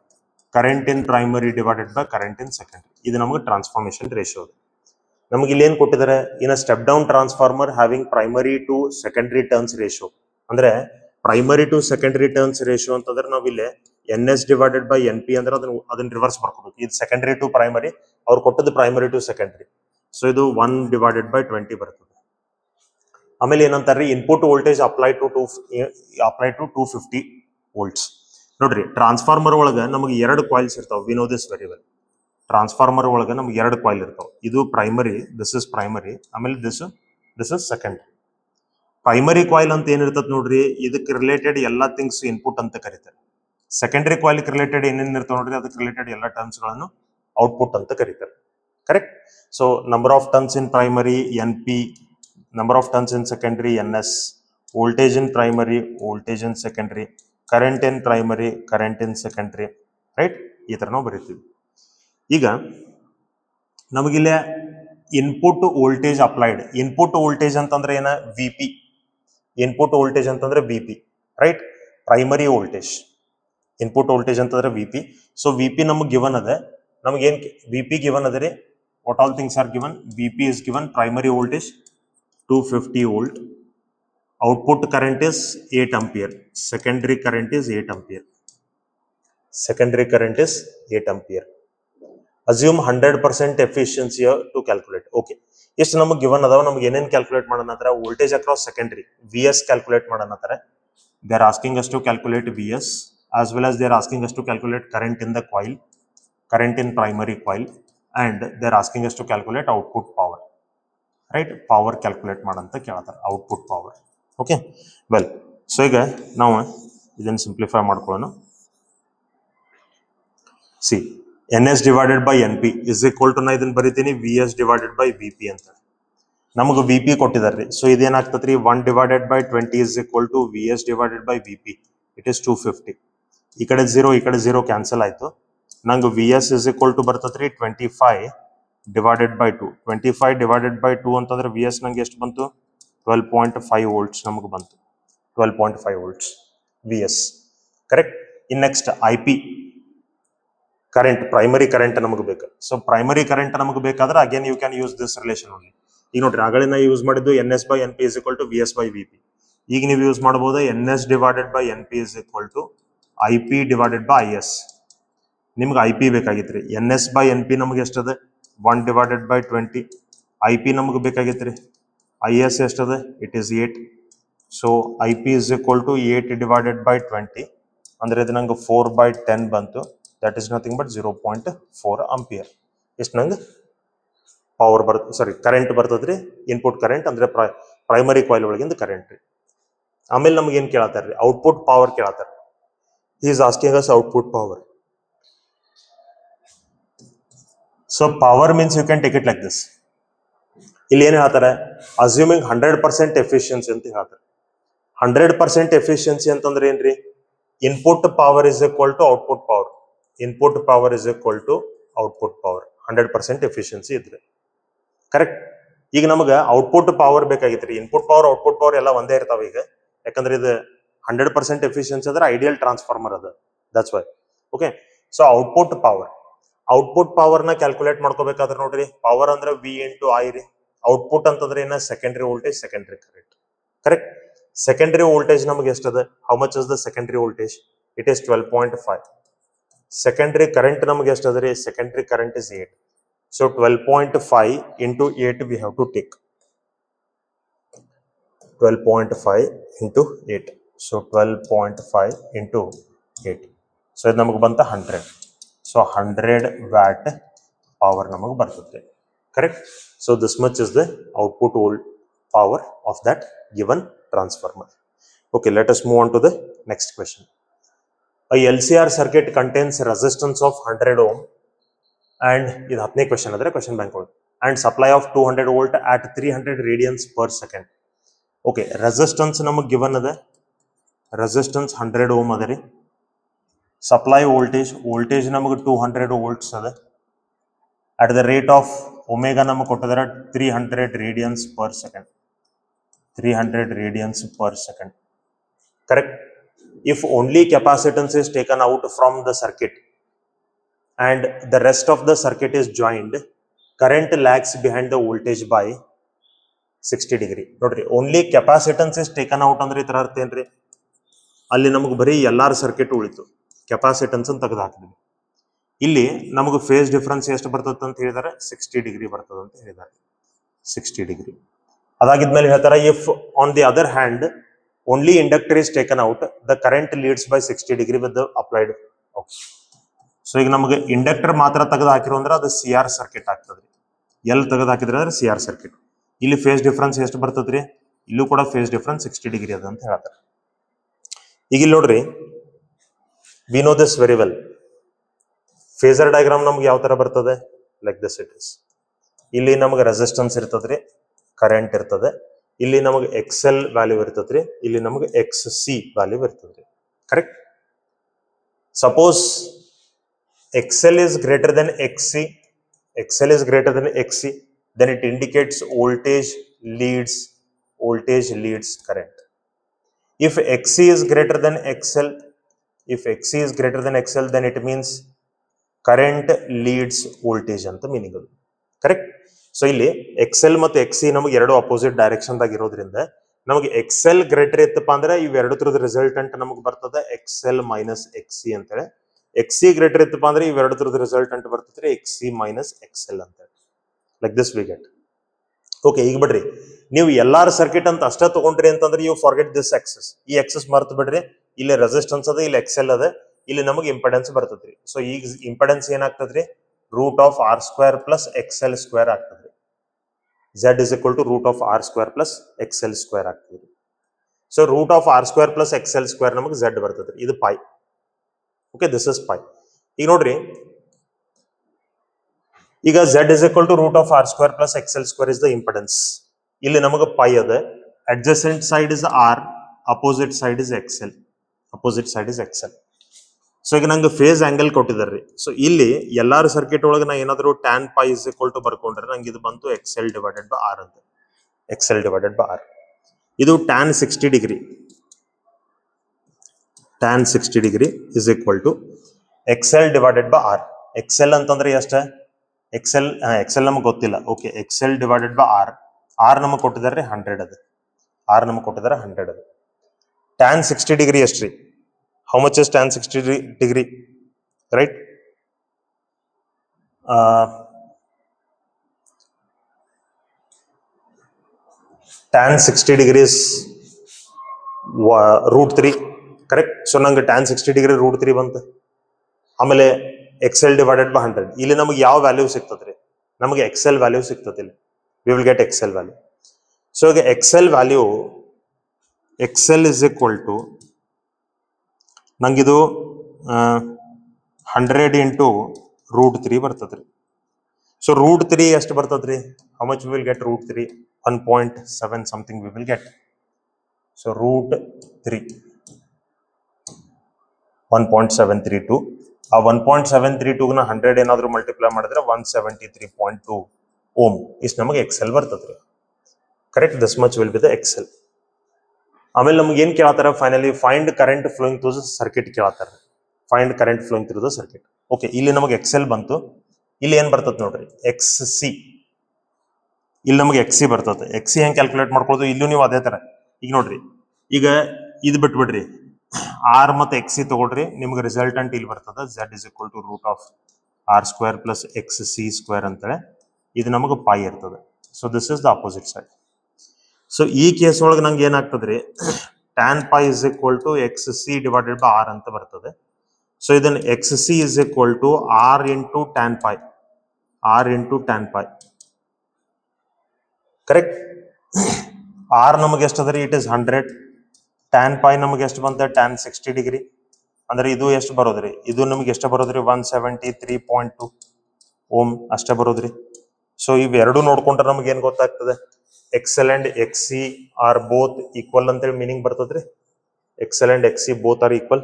Current in primary divided by current in secondary. ಇದು ನಮಗೆ ಟ್ರಾನ್ಸ್ಫಾರ್ಮೇಶನ್ ರೇಷಿಯೋ. ನಮಗೆ ಇಲ್ಲಿ ಏನ್ ಕೊಟ್ಟಿದ್ದಾರೆ? In step down transformer having primary to secondary turns ratio. ಅಂದ್ರೆ primary to secondary turns ratio ಅಂತಂದ್ರೆ ನಾವು ಇಲ್ಲಿ NS ಡಿವೈಡೆಡ್ ಬೈ NP ಅಂದ್ರೆ ಅದನ್ನ ರಿವರ್ಸ್ ಮಾಡ್ಕೋಬೇಕು. ಇದು ಸೆಕೆಂಡರಿ ಟು ಪ್ರೈಮರಿ, ಅವ್ರು ಕೊಟ್ಟದ್ದು ಪ್ರೈಮರಿ ಟು ಸೆಕೆಂಡರಿ. ಸೊ ಇದು 1 ಡಿವೈಡೆಡ್ ಬೈ 20 ಬರ್ತದೆ. ಆಮೇಲೆ ಏನಂತಾರ್ರಿ? Input voltage apply to 250 volts. ನೋಡ್ರಿ, ಟ್ರಾನ್ಸ್ಫಾರ್ಮರ್ ಒಳಗ ನಮಗೆ 2 ಕಾಯಿಲ್ಸ್ ಇರ್ತಾವ. We know this very well. Transformer ಒಳಗ ನಮ್ಗೆ 2 ಕಾಯಿಲ್ ಇರ್ತಾವ. ಇದು ಪ್ರೈಮರಿ, ದಿಸ್ ಇಸ್ ಪ್ರೈಮರಿ, ಆಮೇಲೆ this is secondary. Primary coil ಅಂತ ಏನಿರ್ತದೆ ನೋಡ್ರಿ, ಇದಕ್ಕೆ ರಿಲೇಟೆಡ್ ಎಲ್ಲಾ ಥಿಂಗ್ಸ್ ಇನ್ಪುಟ್ ಅಂತ ಕರೀತಾರೆ. ಸೆಕೆಂಡರಿ ಕಾಯಿಲ್ ರಿಲೇಟೆಡ್ ಏನೇನ್ ಇರ್ತಾವ ನೋಡ್ರಿ, ಅದಕ್ಕೆ ರಿಲೇಟೆಡ್ ಎಲ್ಲ ಟರ್ಮ್ಸ್ ಗಳನ್ನು ಔಟ್ಪುಟ್ ಅಂತ ಕರೀತಾರೆ. Correct. So number of turns in primary NP, number of turns in secondary NS, voltage in primary, voltage in secondary, current in primary, current in secondary. Right. ಈ ತರ ನಾವು ಬರೀತೀವಿ. ಈಗ ನಮಗಿಲ್ಲ input voltage applied. Input voltage ಅಂತಂದ್ರೆ ಏನ? VP. ಇನ್ಪುಟ್ ವೋಲ್ಟೇಜ್ ಅಂತಂದ್ರೆ VP. Right. Primary voltage. Input voltage ಅಂತಂದ್ರೆ VP. ಸೊ VP ನಮಗೆ ಗಿವನ್ ಅದ. ನಮಗೆ ಏನ್ VP ಗಿವನ್ ಅದ ರೀ? What all things are given? VP is given. Primary voltage 250 volt. Output current is 8 ampere. Secondary current is 8 ampere. Secondary current is 8 ampere. Assume 100% efficiency to calculate. Okay, ಎಷ್ಟು ನಮಗೆ ಗಿವನ್ ಅದಾವ. ನಮ್ಗೆ ಏನೇನು ಕ್ಯಾಲ್ಕುಲೇಟ್ ಮಾಡೋಣ ಅಂತಾರೆ? Voltage across secondary VS calculate ಮಾಡೋಣ ಅಂತಾರೆ. They are asking us to calculate VS as well as they are asking us to calculate current in the coil, current in primary coil, and they are asking us to calculate output power. Right? Power calculate ಮಾಡಂತ ಕೇಳ್ತಾರೆ. output power. Okay, well, so ಈಗ ನಾವು ಇದನ್ನು ಸಿಂಪ್ಲಿಫೈ ಮಾಡ್ಕೊಳ್ಳೋಣ. See, NS divided by NP is equal to, ನಾ ಇದನ್ನ ಬರೀತೀನಿ VS divided by VP ಅಂತ. ನಮಗೆ ವಿ ಪಿ ಕೊಟ್ಟಿದಾರ್ರಿ. ಸೊ ಇದೇನಾಗ್ತದ್ರಿ 1 divided by 20 is equal to V S divided by V P. It is 250. ಈ ಕಡೆ 0 ಕ್ಯಾನ್ಸಲ್ ಆಯ್ತು. ನಂಗೆ V S is equal to ಬರ್ತದ್ರಿ 25 ಡಿವೈಡೆಡ್ ಬೈ 2. 25 ಡಿವೈಡೆಡ್ ಬೈ 2 ಅಂತಂದ್ರೆ ವಿ ಎಸ್ ನಂಗೆ ಎಷ್ಟು ಬಂತು? 12.5 ವೋಲ್ಟ್ಸ್ ನಮಗೆ ಬಂತು. 12.5 volts V S. Correct. In next I P current, primary current ನಮಗೆ ಬೇಕು. ಸೊ ಪ್ರೈಮರಿ ಕರೆಂಟ್ ನಮಗೆ ಬೇಕಾದ್ರೆ again you can use this relation only. ಈಗ ನೋಡ್ರಿ ಆಗಳಿಂದ ಯೂಸ್ ಮಾಡಿದ್ದು N S by N P is equal to V S by V P. ಈಗ ನೀವು ಯೂಸ್ ಮಾಡಬಹುದು N S divided by N P is equal to I P divided by I S. ನಿಮ್ಗೆ ಐ ಪಿ ಬೇಕಾಗಿತ್ರಿ. N S by N P ನಮಗೆ ಎಷ್ಟದ? 1 ಡಿವೈಡೆಡ್ ಬೈ 20. ಐ ಪಿ ನಮಗೆ ಬೇಕಾಗಿತ್ರಿ. ಐ ಎಸ್ ಎಷ್ಟದ? It is 8. So I P is equal to 8 divided by 20 ಅಂದ್ರೆ ಇದು ನಂಗೆ 4/10 ಬಂತು. That is nothing but 0.4 ampere. ಎಷ್ಟು ನಂಗೆ ಪವರ್ ಕರೆಂಟ್ ಬರ್ತದ್ರಿ. ಇನ್ಪುಟ್ ಕರೆಂಟ್ ಅಂದ್ರೆ ಪ್ರೈಮರಿ ಕಾಯಿಲ್ ಒಳಗಿಂದ ಕರೆಂಟ್ ರೀ. ಆಮೇಲೆ ನಮ್ಗೆ ಏನ್ ಕೇಳತ್ತಾರ್ರಿ? ಔಟ್ಪುಟ್ ಪವರ್ ಕೇಳತ್ತಾರ. He is asking us output power. So power means you can take it like this. ಇಲ್ಲಿ ಏನ್ ಹೇಳ್ತಾರೆ? ಅಸ್ಯೂಮಿಂಗ್ 100% ಎಫಿಷಿಯನ್ಸಿ ಅಂತ ಹೇಳ್ತಾರೆ. 100% ಎಫಿಷಿಯನ್ಸಿ ಅಂತಂದ್ರೆ ಏನ್ರಿ? Input power is equal to output power. Input power is equal to output power. 100% efficiency ಇದ್ರೆ ಕರೆಕ್ಟ್. ಈಗ ನಮಗೆ ಔಟ್ಪುಟ್ ಪವರ್ ಬೇಕಾಗಿತ್ರಿ. ಇನ್ಪುಟ್ ಪವರ್ ಔಟ್ಪುಟ್ ಪವರ್ ಎಲ್ಲ ಒಂದೇ ಇರ್ತಾವ ಈಗ. ಯಾಕಂದ್ರೆ ಇದು 100% ಎಫಿಷಿಯನ್ಸಿ ಅಂದ್ರೆ ಐಡಿಯಲ್ ಟ್ರಾನ್ಸ್ಫಾರ್ಮರ್ ಅದ. That's why. Okay. So output power ನ ಕ್ಯಾಲ್ಕುಲೇಟ್ ಮಾಡ್ಕೋಬೇಕಾದ್ರೆ ನೋಡ್ರಿ, ಪವರ್ ಅಂದ್ರೆ ವಿ ಇಂಟು ಐ ರೀ. ಔಟ್ಪುಟ್ ಅಂತಂದ್ರೆ ಏನ? Secondary voltage, secondary current. Correct. Secondary voltage ನಮಗೆ ಎಷ್ಟದ? How much is the secondary voltage? It is 12.5. Secondary current ನಮಗೆ ಎಷ್ಟದ್ರಿ? Secondary current is 8. So 12.5 into 8 we have to take. 12.5 into 8. So 12.5 into 8. So ಇದು ನಮಗೆ ಬಂತ 100. So 100 watt power ನಮಗೆ ಬರ್ತದೆ. Correct. So this much is the output volt power of that given transformer. Okay, let us move on to the next question. A LCR circuit contains resistance of 100 ohm and ಇದು 10ನೇ ಕ್ವೆಶ್ಚನ್ ಅಂದ್ರೆ ಕ್ವೆಶ್ಚನ್ ಬ್ಯಾಂಕ್ ಒಳಗೆ. And supply of 200 volt at 300 radiance per second. Okay, resistance ನಮಗೆ ಗಿವನ್ ಅದ. ರೆಸಿಸ್ಟೆನ್ಸ್ 100 ಓಮ್ ಅದ ರೀ. ಸಪ್ಲೈ ವೋಲ್ಟೇಜ್ ನಮಗೆ 200 ವೋಲ್ಟ್ಸ್ ಅದ. At the rate of omega ನಮಗೆ ಕೊಟ್ಟಿದಾರೆ 300 radiance per second. 300 radiance per second. Correct. If only capacitance is taken out from the circuit and the rest of the circuit is joined, current lags behind the voltage by 60 degree. ನೋಡ್ರಿ, only capacitance is taken out ಅಂದ್ರೆ ಇತರ ಅರ್ಥ ಏನ್ರಿ? ಅಲ್ಲಿ ನಮಗೆ ಬರೀ ಎಲ್ಲಾರ್ ಸರ್ಕಿಟ್ ಉಳಿತು, ಕೆಪಾಸಿಟನ್ಸ್ ಅಂತ ತೆಗೆದು ಹಾಕಿದ್ವಿ. ಇಲ್ಲಿ ನಮಗೆ ಫೇಸ್ ಡಿಫರೆನ್ಸ್ ಎಷ್ಟು ಬರ್ತದೆ ಅಂತ ಹೇಳಿದಾರೆ? 60 ಡಿಗ್ರಿ ಬರ್ತದೆ ಅಂತ ಹೇಳಿದ್ದಾರೆ. 60 ಡಿಗ್ರಿ. ಅದಾಗಿದ್ಮೇಲೆ ಹೇಳ್ತಾರೆ, if on the other hand only inductor is taken out, the current leads by 60 degree with the applied. Okay. So ಈಗ ನಮಗೆ ಇಂಡಕ್ಟರ್ ಮಾತ್ರ ತೆಗೆದು ಹಾಕಿರೋ ಅಂದ್ರೆ ಅದು ಸಿ ಆರ್ ಸರ್ಕಿಟ್ ಆಗ್ತದ್ರಿ. ಎಲ್ಲಿ ತೆಗೆದು ಹಾಕಿದ್ರೆ ಅಂದ್ರೆ ಸಿ ಆರ್ ಸರ್ಕಿಟ್. ಇಲ್ಲಿ ಫೇಸ್ ಡಿಫರೆನ್ಸ್ ಎಷ್ಟು ಬರ್ತದ್ರಿ? ಇಲ್ಲೂ ಕೂಡ ಫೇಸ್ ಡಿಫರೆನ್ಸ್ 60 ಡಿಗ್ರಿ ಅದ ಅಂತ ಹೇಳ್ತಾರೆ. ಈಗ ಇಲ್ಲಿ ನೋಡ್ರಿ, V know this very well. Phasor diagram ನಮ್ಗೆ ಯಾವ ತರ ಬರ್ತದೆ? Like this it is. ಇಲ್ಲಿ ನಮಗೆ ರೆಸಿಸ್ಟೆನ್ಸ್ ಇರ್ತದ್ರಿ, ಕರೆಂಟ್ ಇರ್ತದೆ. ಇಲ್ಲಿ ನಮಗೆ ಎಕ್ಸ್ ಎಲ್ ವ್ಯಾಲ್ಯೂ ಇರ್ತದ್ರಿ, ಇಲ್ಲಿ ನಮಗೆ ಎಕ್ಸ್ ಸಿ ವ್ಯಾಲ್ಯೂ ಇರ್ತದ್ರಿ. Correct. Suppose XL is greater than XC, XL is greater than XC, then it indicates voltage leads current. If XC is greater than XL, then it means current leads voltage ಅಂತ ಮೀನಿಂಗ್ ಅದು. ಕರೆಕ್ಟ್. ಸೊ ಇಲ್ಲಿ XL ಮತ್ತು XC ನಮಗೆ ಎರಡು ಅಪೋಸಿಟ್ ಡೈರೆಕ್ಷನ್ ದಾಗ ಇರೋದ್ರಿಂದ ನಮಗೆ XL ಗ್ರೇಟರ್ ಇತ್ತಪ್ಪ ಅಂದ್ರೆ ಇವೆರಡು ತರದ ರಿಸಲ್ಟೆಂಟ್ ನಮಗೆ ಬರ್ತದೆ XL ಮೈನಸ್ XC ಅಂತೇಳಿ. XC ಗ್ರೇಟರ್ ಇತ್ತಪ್ಪ ಅಂದ್ರೆ ಇವೆರಡು ತರದ ರಿಸಲ್ಟೆಂಟ್ ಬರ್ತದೆ XC ಮೈನಸ್ XL ಅಂತ. Like this we get. Okay, ಈಗ ಬಿಡ್ರಿ, ನೀವು ಎಲ್ಲಾರ ಸರ್ಕಿಟ್ ಅಂತ ಅಷ್ಟ ತಗೊಂಡ್ರಿ ಅಂತಂದ್ರೆ ಯು ಫಾರ್ಗೆಟ್ ದಿಸ್ ಎಕ್ಸಸ್. ಈ ಎಕ್ಸಸ್ ಮರ್ತು ಬಿಡ್ರಿ. ಇಲ್ಲಿ ರೆಸಿಸ್ಟೆನ್ಸ್ ಅದ, ಇಲ್ಲಿ XL ಅದ, ಇಲ್ಲಿ ನಮಗೆ ಇಂಪೆಡೆನ್ಸ್ ಬರ್ತದ್ರಿ. ಸೊ ಈಗ ಇಂಪೆಡೆನ್ಸ್ ಏನಾಗ್ತದ್ರಿ? Root of R square plus XL square ಆಗ್ತದ್ರಿ. Z is equal to root of R square plus XL square ಆಗ್ತದ್ರಿ. So root of R square plus XL square ನಮಗೆ Z ಬರ್ತದ್ರಿ. ಇದು pi. Okay, this is pi. ಈಗ ನೋಡ್ರಿ, ಈಗ Z is equal to root of R square plus XL square is the impedance. ಇಲ್ಲಿ ನಮಗೆ ಪೈ ಅದ, adjacent side is R, opposite side is XL, opposite side is XL. So ಈಗ ನಂಗೆ ಫೇಸ್ ಆಂಗಲ್ ಕೊಟ್ಟಿದ್ದಾರೆ. ಸೊ ಇಲ್ಲಿ ಎಲ್ಲಾರು ಸರ್ಕ್ಯೂಟ್ ಒಳಗೆ ನಾ ಏನಾದ್ರು tan pi is equal to ಬರ್ಕೊಂಡ್ರೆ ನಂಗೆ ಇದು ಬಂತು ಎಕ್ಸೆಲ್ ಡಿವೈಡೆಡ್ ಬೈ ಆರ್ ಅಂತ. XL divided by R. ಇದು tan 60 degree, tan 60 degree is equal to XL divided by R. XL ಅಂತಂದ್ರೆ ಎಷ್ಟ? ಎಕ್ಸೆಲ್ ಎಕ್ಸೆಲ್ ನಮಗೆ ಗೊತ್ತಿಲ್ಲ. Okay, XL divided by R. R ನಮಗೆ ಕೊಟ್ಟಿದ್ದಾರೆ 100 ಅದ, ಆರ್ ನಮಗೆ ಕೊಟ್ಟಿದ್ದಾರೆ 100 ಅದ. ಟ್ಯಾನ್ 60 ಡಿಗ್ರಿ ಎಷ್ಟ್ರಿ? How much is tan 60 degree? Right? Tan 60 degrees root 3. Correct? So ನಂಗೆ tan 60 degree root 3 ಬಂತು. ಆಮೇಲೆ XL divided by 100. ಇಲ್ಲಿ ನಮಗೆ ಯಾವ ವ್ಯಾಲ್ಯೂ ಸಿಗ್ತದ್ರಿ? ನಮಗೆ XL ವ್ಯಾಲ್ಯೂ ಸಿಗ್ತದೆ ಇಲ್ಲಿ. We will get XL value. So ಈಗ XL value, XL is equal to ನಂಗಿದು 100 ಇಂಟು ರೂಟ್ 3 ಬರ್ತದ್ರಿ. ಸೊ ರೂಟ್ 3 ಎಷ್ಟು ಬರ್ತದ್ರಿ? How much will get root 3? 1.7 something we will get. So root 3 1.732. ಆ 1.732 ನ 100 ಏನಾದ್ರು ಮಲ್ಟಿಪ್ಲೈ ಮಾಡಿದ್ರೆ 173.2 ಓಮ್ ಇಷ್ಟು ನಮಗೆ ಎಕ್ಸೆಲ್ ಬರ್ತದ್ರಿ. Correct? This much will be the XL. ಆಮೇಲೆ ನಮ್ಗೆ ಏನ್ ಕೇಳತ್ತಾರ? Finally find current flowing through the circuit ಕೇಳತ್ತಾರ. Find current flowing through the circuit. Okay, ಇಲ್ಲಿ ನಮಗೆ ಎಕ್ಸೆಲ್ ಬಂತು. ಇಲ್ಲಿ ಏನ್ ಬರ್ತದೆ ನೋಡ್ರಿ? X C. ಇಲ್ಲಿ ನಮಗೆ ಎಕ್ಸ್ ಸಿ ಬರ್ತದೆ. ಎಕ್ಸ್ ಸಿ ಹೆಂಗ್ ಕ್ಯಾಲ್ಕುಲೇಟ್ ಮಾಡ್ಕೊಳ್ಳೋದು? ಇಲ್ಲೂ ನೀವು ಅದೇ ತರ. ಈಗ ನೋಡ್ರಿ, ಈಗ ಇದು ಬಿಟ್ಬಿಡ್ರಿ, ಆರ್ ಮತ್ತೆ ಎಕ್ಸ್ ಸಿ ತಗೊಳ್ರಿ, ನಿಮ್ಗೆ ರಿಸಲ್ಟೆಂಟ್ ಇಲ್ಲಿ ಬರ್ತದೆ Z is equal to root of R square plus X C square ಅಂತೇಳಿ. ಇದು ನಮಗೆ ಪೈ ಇರ್ತದೆ. So this is the opposite side. So ಈ ಕೇಸ್ ಒಳಗೆ ನಂಗೆ ಏನಾಗ್ತದ್ರಿ? Tan pi is equal to X C divided by R ಅಂತ ಬರ್ತದೆ. ಸೊ ಇದನ್ನ X C is equal to R into tan pi, R into tan pi. Correct? R ನಮಗೆ ಎಷ್ಟು ಅದ್ರಿ? It is 100. ಟ್ಯಾನ್ ಪೈ ನಮಗೆ ಎಷ್ಟು ಬಂತ? Tan 60 degree. ಅಂದ್ರೆ ಇದು ಎಷ್ಟು ಬರೋದ್ರಿ? ಇದು ನಮಗೆ ಎಷ್ಟು ಬರೋದ್ರಿ? 173.2 ಓಮ್ ಅಷ್ಟೇ ಬರೋದ್ರಿ. ಸೊ ಇವೆರಡು ನೋಡ್ಕೊಂಡ್ರೆ ನಮ್ಗೆ ಏನ್ ಗೊತ್ತಾಗ್ತದೆ? XL and XC are both equal ಅಂತೇಳಿ ಮೀನಿಂಗ್ ಬರ್ತದ್ರಿ. XL and XC both are equal.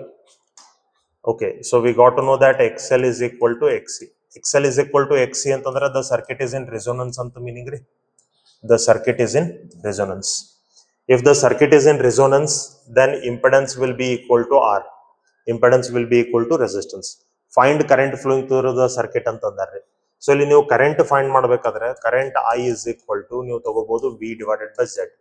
Okay, so we got to know that XL is equal to XC. XL is equal to XC ಅಂತಂದ್ರೆ the circuit is in resonance ಅಂತ ಮೀನಿಂಗ್ ರೀ. The circuit is in resonance. If the circuit is in resonance, then impedance will be equal to R. Impedance will be equal to resistance. Find current flowing through the circuit ಅಂತಂದಾರ್ರಿ. ಸೊ ಇಲ್ಲಿ ನೀವು ಕರೆಂಟ್ ಫೈಂಡ್ ಮಾಡ್ಬೇಕಾದ್ರೆ current I is equal to ನೀವು ತಗೋಬಹುದು V divided by Z.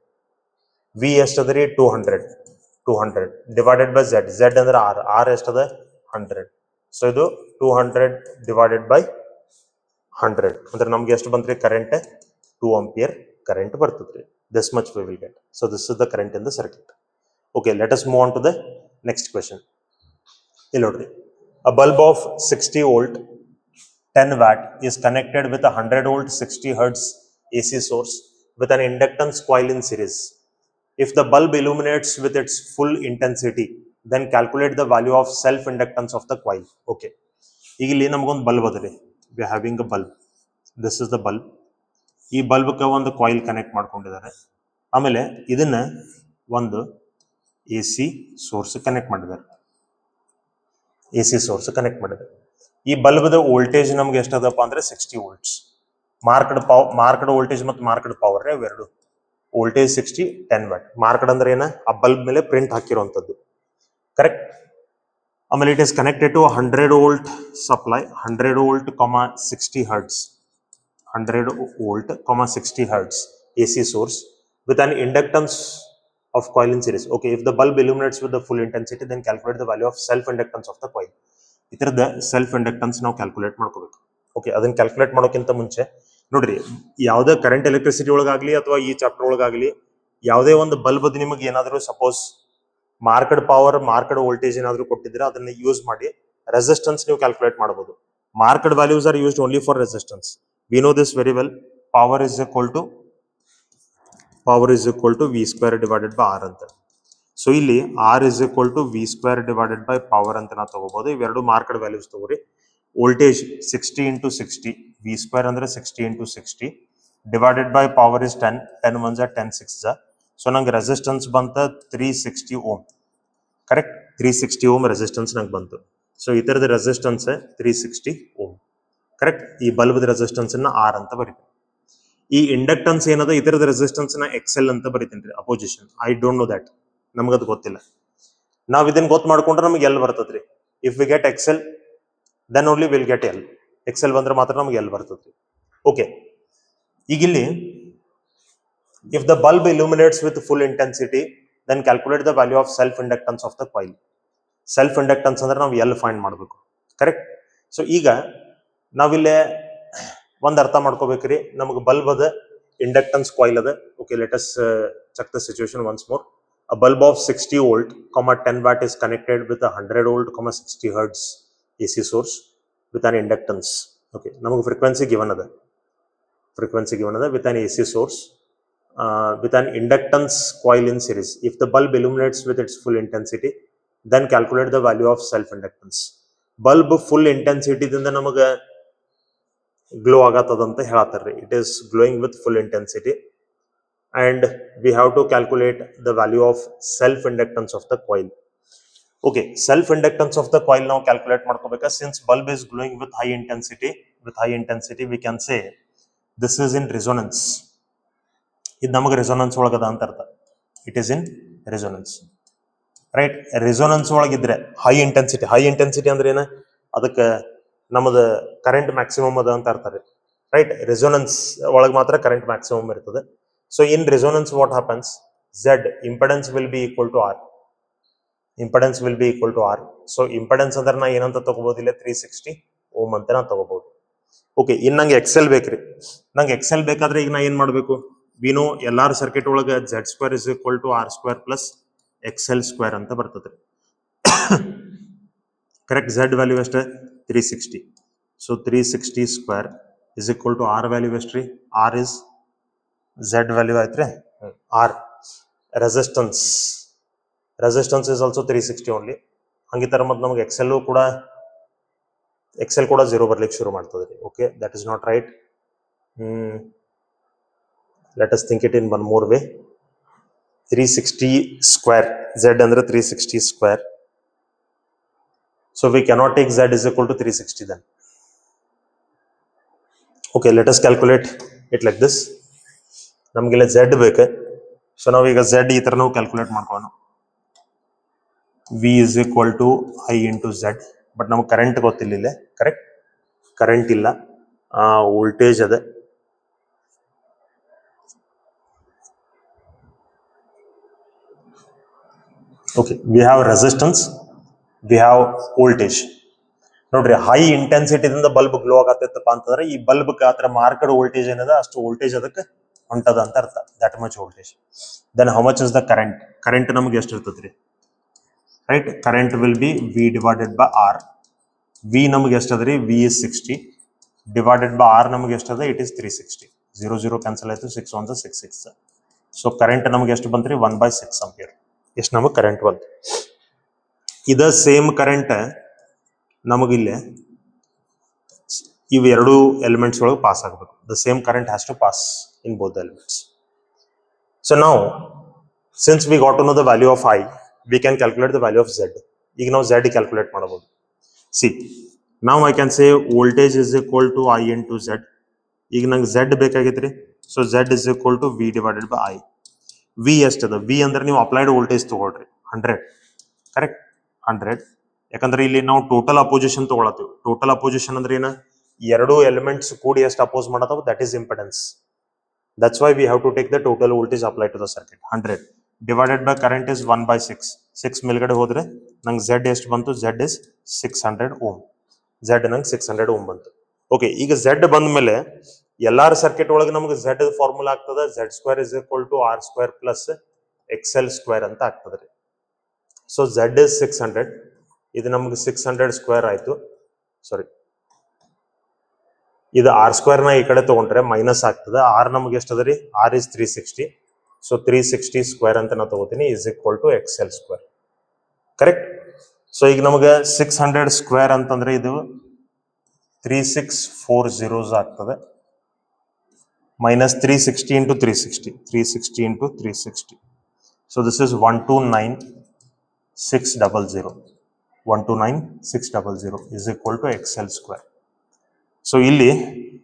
V ಎಷ್ಟದ್ರಿ? 200 ಡಿವೈಡೆಡ್ ಬೈ ಝೆಡ್. ಝೆಡ್ ಅಂದ್ರೆ ಆರ್, ಆರ್ ಎಷ್ಟದ? 100. ಸೊ ಇದು 200 ಡಿವೈಡೆಡ್ ಬೈ 100 ಅಂದ್ರೆ ನಮ್ಗೆ ಎಷ್ಟು ಬಂತ್ರಿ? ಕರೆಂಟ್ 2 ಆಂಪಿಯರ್ ಕರೆಂಟ್ ಬರ್ತದ್ರಿ. This much we will get. So this is the current in the circuit. Okay, let us move on to the next question. ಇಲ್ಲಿ ನೋಡ್ರಿ, a bulb of 60 volt 10 watt is connected with a 100 volt 60 hertz AC source with an inductance coil in series. If the bulb illuminates with its full intensity, then calculate the value of self inductance of the coil. Okay, ಈಗ ಇಲ್ಲಿ ನಮಗೊಂದು ಬಲ್ಬ್ ಅದರಿ. We are having a bulb. This is the bulb. ಈ ಬಲ್ಬ್ಗೆ ಒಂದು ಕಾಯಿಲ್ ಕನೆಕ್ಟ್ ಮಾಡ್ಕೊಂಡಿದ್ದಾರೆ. ಆಮೇಲೆ ಇದನ್ನ ಒಂದು AC ಸೋರ್ಸ್ ಕನೆಕ್ಟ್ ಮಾಡಿದ್ದಾರೆ. AC ಸೋರ್ಸ್ ಕನೆಕ್ಟ್ ಮಾಡಿದ್ದಾರೆ. ಈ ಬಲ್ಬ್ದ ವೋಲ್ಟೇಜ್ ನಮ್ಗೆ ಎಷ್ಟದಪ್ಪ ಅಂದ್ರೆ 60 ವೋಲ್ಟ್ಸ್. ಮಾರ್ಕ್ಡ್ ವೋಲ್ಟೇಜ್ ಮತ್ತು ಮಾರ್ಕ್ಡ್ ಪವರ್ ಇವೆರಡು. Voltage 60, 10 watt. ಮಾರ್ಕ್ಡ್ ಅಂದ್ರೆ ಏನ? ಆ ಬಲ್ಬ್ ಮೇಲೆ ಪ್ರಿಂಟ್ ಹಾಕಿರುವಂತದ್ದು. ಕರೆಕ್ಟ್? ಆಮೇಲೆ it is connected to 100 volt supply, 100 volt, 60 hertz, 100 volt, 60 hertz AC source with an inductance of coil in series. Okay, if the bulb illuminates with the full intensity, then calculate the value of self inductance of the coil. ಇದರದ ಸೆಲ್ಫ್ ಇಂಡಕ್ಟನ್ಸ್ ನಾವು ಕ್ಯಾಲ್ಕುಲೇಟ್ ಮಾಡ್ಕೋಬೇಕು. ಓಕೆ, ಅದನ್ನ ಕ್ಯಾಲ್ಕುಲೇಟ್ ಮಾಡೋಕ್ಕಿಂತ ಮುಂಚೆ ನೋಡ್ರಿ, ಯಾವುದೇ ಕರೆಂಟ್ ಎಲೆಕ್ಟ್ರಿಸಿಟಿ ಒಳಗಾಗ್ಲಿ ಅಥವಾ ಈ ಚಾಪ್ಟರ್ ಒಳಗಾಗ್ಲಿ ಯಾವುದೇ ಒಂದು ಬಲ್ಬ್ ನಿಮಗೆ ಏನಾದರೂ suppose marked power, marked voltage ಏನಾದರೂ ಕೊಟ್ಟಿದ್ರೆ ಅದನ್ನ ಯೂಸ್ ಮಾಡಿ ರೆಸಿಸ್ಟೆನ್ಸ್ ನೀವು ಕ್ಯಾಲ್ಕುಲೇಟ್ ಮಾಡಬಹುದು. Marked values are used only for resistance. We know this very well. Power is equal to V square divided by R ಅಂತ. ಸೊ ಇಲ್ಲಿ R is equal to V square divided by power ಅಂತ ನಾವು ತಗೋಬಹುದು. ಇವೆರಡು ಮಾರ್ಕ್ಡ್ ವ್ಯಾಲ್ಯೂಸ್ ತಗೋರಿ. ವೋಲ್ಟೇಜ್ 60 ಇಂಟು 60, ವಿ ಸ್ಕ್ವೇರ್ ಅಂದ್ರೆ 60 into 60 divided by power is 10, 10 ones are 10 6 are. So ನಂಗೆ resistance ಬಂತ 360 ohm. Correct? 360 ohm resistance ನಂಗೆ ಬಂತು. So ಇದರದ resistance 360 ohm. Correct? ಈ ಬಲ್ಬದ resistance ಅನ್ನ R ಅಂತ ಬರೀತೀನಿ. ಈ ಇಂಡಕ್ಟನ್ಸ್ ಏನದ ಇದರದ ರೆಸಿಸ್ಟೆನ್ಸ್ ನ ಎಕ್ಸೆಲ್ ಅಂತ ಬರೀತೀನಿ opposition. I don't know that, ನಮಗದು ಗೊತ್ತಿಲ್ಲ. ನಾವ್ ಇದನ್ನ ಗೊತ್ತು ಮಾಡ್ಕೊಂಡ್ರೆ ನಮ್ಗೆ ಎಲ್ ಬರ್ತದ್ರಿ. If we get XL then only will get L. XL ಬಂದ್ರೆ ಮಾತ್ರ ನಮ್ಗೆ ಎಲ್ ಬರ್ತದ್ರಿ. ಓಕೆ, ಈಗ ಇಲ್ಲಿ if the bulb illuminates with full intensity then calculate the value of self inductance of the coil. Self inductance ಅಂದ್ರೆ ನಾವು ಎಲ್ ಫೈಂಡ್ ಮಾಡಬೇಕು. ಕರೆಕ್ಟ್? ಸೊ ಈಗ ನಾವಿಲ್ಲೇ ಒಂದ್ ಅರ್ಥ ಮಾಡ್ಕೋಬೇಕ್ರಿ, ನಮಗೆ ಬಲ್ಬ್ ಅದ, ಇಂಡಕ್ಟನ್ಸ್ ಕಾಯಿಲ್ ಅದ. Okay, let us check the situation once more. A bulb of 60 volt, 10 watt is connected with a 100 volt, 60 hertz AC source with an inductance. Okay, ನಮಗೆ frequency given ಅದ, with an AC source, with an inductance coil in series. If the bulb illuminates with its full intensity, then calculate the value of self inductance. Bulb full intensity ದಿಂದ ನಮಗೆ glow ಆಗತ್ತದಂತ ಹೇಳತ್ತಾರ್ರಿ. It is glowing with full intensity. And we have to calculate the value of self inductance of the coil. Okay, self inductance of the coil now calculate ಮಾಡ್ಕೋಬೇಕಾ. Since bulb is glowing with high intensity, we can say this is in resonance. ಇದು ನಮಗೆ ರೆಸೊನೆನ್ಸ್ ಒಳಗದ ಅಂತ ಅರ್ಥ. It is in resonance, right? Resonance ಒಳಗಿದ್ರೆ ಹೈ ಇಂಟೆನ್ಸಿಟಿ ಅಂದ್ರೆ ಏನ, ಅದಕ್ಕೆ ನಮ್ಮದು ಕರೆಂಟ್ ಮ್ಯಾಕ್ಸಿಮಮ್ ಅದ ಅಂತ ಅರ್ಥ ರೀ, ರೈಟ್? ರೆಸೊನೆನ್ಸ್ ಒಳಗೆ ಮಾತ್ರ ಕರೆಂಟ್ ಮ್ಯಾಕ್ಸಿಮಮ್ ಇರ್ತದೆ. So in resonance what happens? Z, impedance will be equal to R. So impedance ಅಂದ್ರೆ ನಾ ಏನಂತ ತಗೋಬಹುದಿಲ್ಲ, 360 ಓಮ್ ಅಂತ ನಾ ತಗೋಬಹುದು. ಓಕೆ, ಇನ್ ನಂಗೆ ಎಕ್ಸೆಲ್ ಬೇಕ್ರಿ. ನಂಗೆ ಎಕ್ಸೆಲ್ ಬೇಕಾದ್ರೆ ಈಗ ನಾ ಏನ್ ಮಾಡ್ಬೇಕು? ವಿನೋ ಎಲ್ಲಾರ ಸರ್ಕ್ಯೂಟ್ ಒಳಗೆ Z² is equal to R² plus XL² ಅಂತ ಬರ್ತದೆ. ಕರೆಕ್ಟ್? Z ವ್ಯಾಲ್ಯೂ ಎಷ್ಟೇ? 360. So 360 square is equal to R value ಎಷ್ಟ್ರಿ? R is Z ವ್ಯಾಲ್ಯೂ ಆಯ್ತ್ರಿ, R. Resistance is also 360 only. ಹಂಗಿತರ ಮತ್ತೆ ನಮಗೆ ಎಕ್ಸೆಲ್ ಕೂಡ 0 ಬರ್ಲಿಕ್ಕೆ ಶುರು ಮಾಡ್ತದ್ರಿ. Okay, that is not right. Let us think it in one more way. 360 square, Z ಅಂದ್ರೆ 360 square. So we cannot take Z is equal to 360 then. Okay, let us calculate it like this. ನಮಗೆಲ್ಲ Z ಬೇಕು. ಸೊ ನಾವೀಗ Z ಈ ತರ ನಾವು ಕ್ಯಾಲ್ಕುಲೇಟ್ ಮಾಡ್ಕೊಳ್ಳೋಣ. V is equal to I into Z. But ನಮಗೆ ಕರೆಂಟ್ ಗೊತ್ತಿಲ್ಲ ಇಲ್ಲೇ. ಕರೆಕ್ಟ್? ಕರೆಂಟ್ ಇಲ್ಲ, ವೋಲ್ಟೇಜ್ ಅದ. Okay, we have resistance, we have voltage. ನೋಡ್ರಿ, ಹೈ ಇಂಟೆನ್ಸಿಟಿದಿಂದ ಬಲ್ಬ್ ಗ್ಲೋ ಆಗತ್ತಪ್ಪ ಅಂತಂದ್ರೆ ಈ ಬಲ್ಬ್ ಆತರ ಮಾರ್ಕೆಟ್ ವೋಲ್ಟೇಜ್ ಏನದ ಅಷ್ಟು ವೋಲ್ಟೇಜ್ ಅದಕ್ಕೆ ಹೊಂಟದ ಅಂತ ಅರ್ಥ. That much voltage. Then how much is the current? Current ನಮ್ಗೆ ಎಷ್ಟು ಇರ್ತದ್ರಿ? Right? Current will be V divided by R. V ನಮ್ಗೆ ಎಷ್ಟದ್ರಿ? V is 60 divided by R ನಮ್ಗೆ ಎಷ್ಟದ? It is 360. 0 0 ಕ್ಯಾನ್ಸಲ್ ಆಯ್ತು, 6 1 6 6. ಸೊ ಕರೆಂಟ್ ನಮ್ಗೆ ಎಷ್ಟು ಬಂತ್ರಿ? 1/6 ಆಂಪಿಯರ್. ಎಷ್ಟು ನಮಗೆ ಕರೆಂಟ್ ಬಂತು? ಇದ ಸೇಮ್ ಕರೆಂಟ್ ನಮಗಿಲ್ಲೇ ಇವು ಎರಡು ಎಲಿಮೆಂಟ್ಸ್ ಒಳಗೆ ಪಾಸ್ ಆಗಬೇಕು. The same current has to pass in both the elements. So ನಾವು since we got to know the value of I, we can calculate the value of Z. ಈಗ ನಾವು Z ಕ್ಯಾಲ್ಕುಲೇಟ್ ಮಾಡಬಹುದು. ಸಿ, ನಾವು I can say voltage is equal to I into Z. ಈಗ ನಂಗೆ Z ಬೇಕಾಗಿತ್ರಿ. So Z is equal to V divided by I. V ಎಷ್ಟದ? V ಅಂದ್ರೆ ನೀವು ಅಪ್ಲೈಡ್ ವೋಲ್ಟೇಜ್ ತಗೊಳ್ರಿ, 100. ಕರೆಕ್ಟ್? 100. ಯಾಕಂದ್ರೆ ಇಲ್ಲಿ ನಾವು ಟೋಟಲ್ ಅಪೋಸಿಷನ್ ತಗೊಳತ್ತೀವಿ. ಟೋಟಲ್ ಅಪೋಸಿಷನ್ ಅಂದ್ರೆ ಏನ? ಎರಡು ಎಲಿಮೆಂಟ್ಸ್ ಕೂಡಿ ಎಷ್ಟು ಅಪೋಸ್ ಮಾಡತ್ತವ, that is impedance. That's why we have to take the total voltage apply to the circuit. 100 divided by current is 1/6. 6 ಮೇಲ್ಗಡೆ ಹೋದ್ರೆ ನಂಗೆ Z ಎಷ್ಟು ಬಂತು? Z is 600 ohm. Z ನಂಗೆ 600 ಓಮ್ ಬಂತು. ಓಕೆ, ಈಗ Z ಬಂದ ಮೇಲೆ ಎಲ್ಲಾರ ಸರ್ಕ್ಯೂಟ್ ಒಳಗೆ ನಮ್ಗೆ Z ಫಾರ್ಮುಲಾ ಆಗ್ತದ. Z² is equal to R² plus XL² ಅಂತ ಆಗ್ತದ್ರಿ. So Z is 600. ಇದು ನಮ್ಗೆ 600 ಸ್ಕ್ವೇರ್ ಆಯ್ತು. ಸಾರಿ, ಇದು R² ನ ಈ ಕಡೆ ತಗೊಂಡ್ರೆ ಮೈನಸ್ ಆಗ್ತದೆ. R ನಮ್ಗೆ ಎಷ್ಟದ ರೀ? R is 360. ಸೊ 360 ಸ್ಕ್ವೇರ್ ಅಂತ ನಾ ತಗೋತೀನಿ is equal to XL². Correct? So ಈಗ ನಮಗೆ 600 ಸ್ಕ್ವೇರ್ ಅಂತಂದ್ರೆ ಇದು 3640 ಆಗ್ತದೆ. minus 360 into 360, 360 into 360. So this is 129600. 129600 is equal to XL square. So ಇಲ್ಲಿ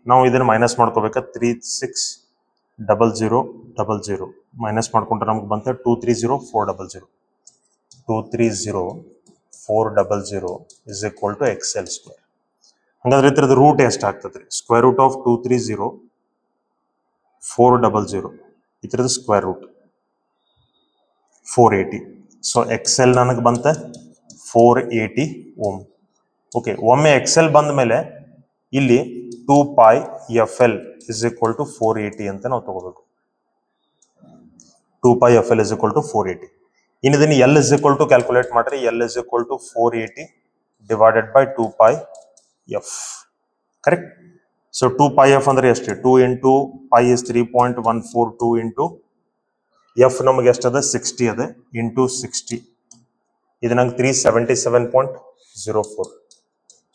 ನಾವು ಇದನ್ನು ಮೈನಸ್ ಮಾಡ್ಕೋಬೇಕಾ 360000 ಮೈನಸ್ ಮಾಡ್ಕೊಂಡ್ರೆ ನಮ್ಗೆ ಬಂತ 230400. 230400 is equal to XL square. ಹಂಗಾದ್ರೆ ಇದ್ರದ್ದು ರೂಟ್ ಎಷ್ಟಾಗ್ತದೆ ರೀ? ಸ್ಕ್ವೇರ್ ರೂಟ್ ಆಫ್ 230400 ಇದ್ರದ್ದು ಸ್ಕ್ವೇರ್ ರೂಟ್ 480. ಸೊ ಎಕ್ಸೆಲ್ ನನಗೆ ಬಂತ 480 ಓಮ್. ಓಕೆ, ಒಮ್ಮೆ ಎಕ್ಸೆಲ್ ಬಂದ ಮೇಲೆ ಇಲ್ಲಿ 2πfl is equal to 480 ಅಂತ ನಾವು ತಗೋಬೇಕು. 2πfl is equal to 480. ಇನ್ನು ಇದನ್ನು L is equal to calculate ಮಾಡ್ರಿ. L is equal to 480 divided by 2πf. Correct. So 2πf ಅಂದ್ರೆ ಎಷ್ಟು? 2 into pi is 3.142 into f ನಮಗೆ ಎಷ್ಟದ 60 ಅದ ಇಂಟು 60. ಇದು ನಂಗೆ 377.04.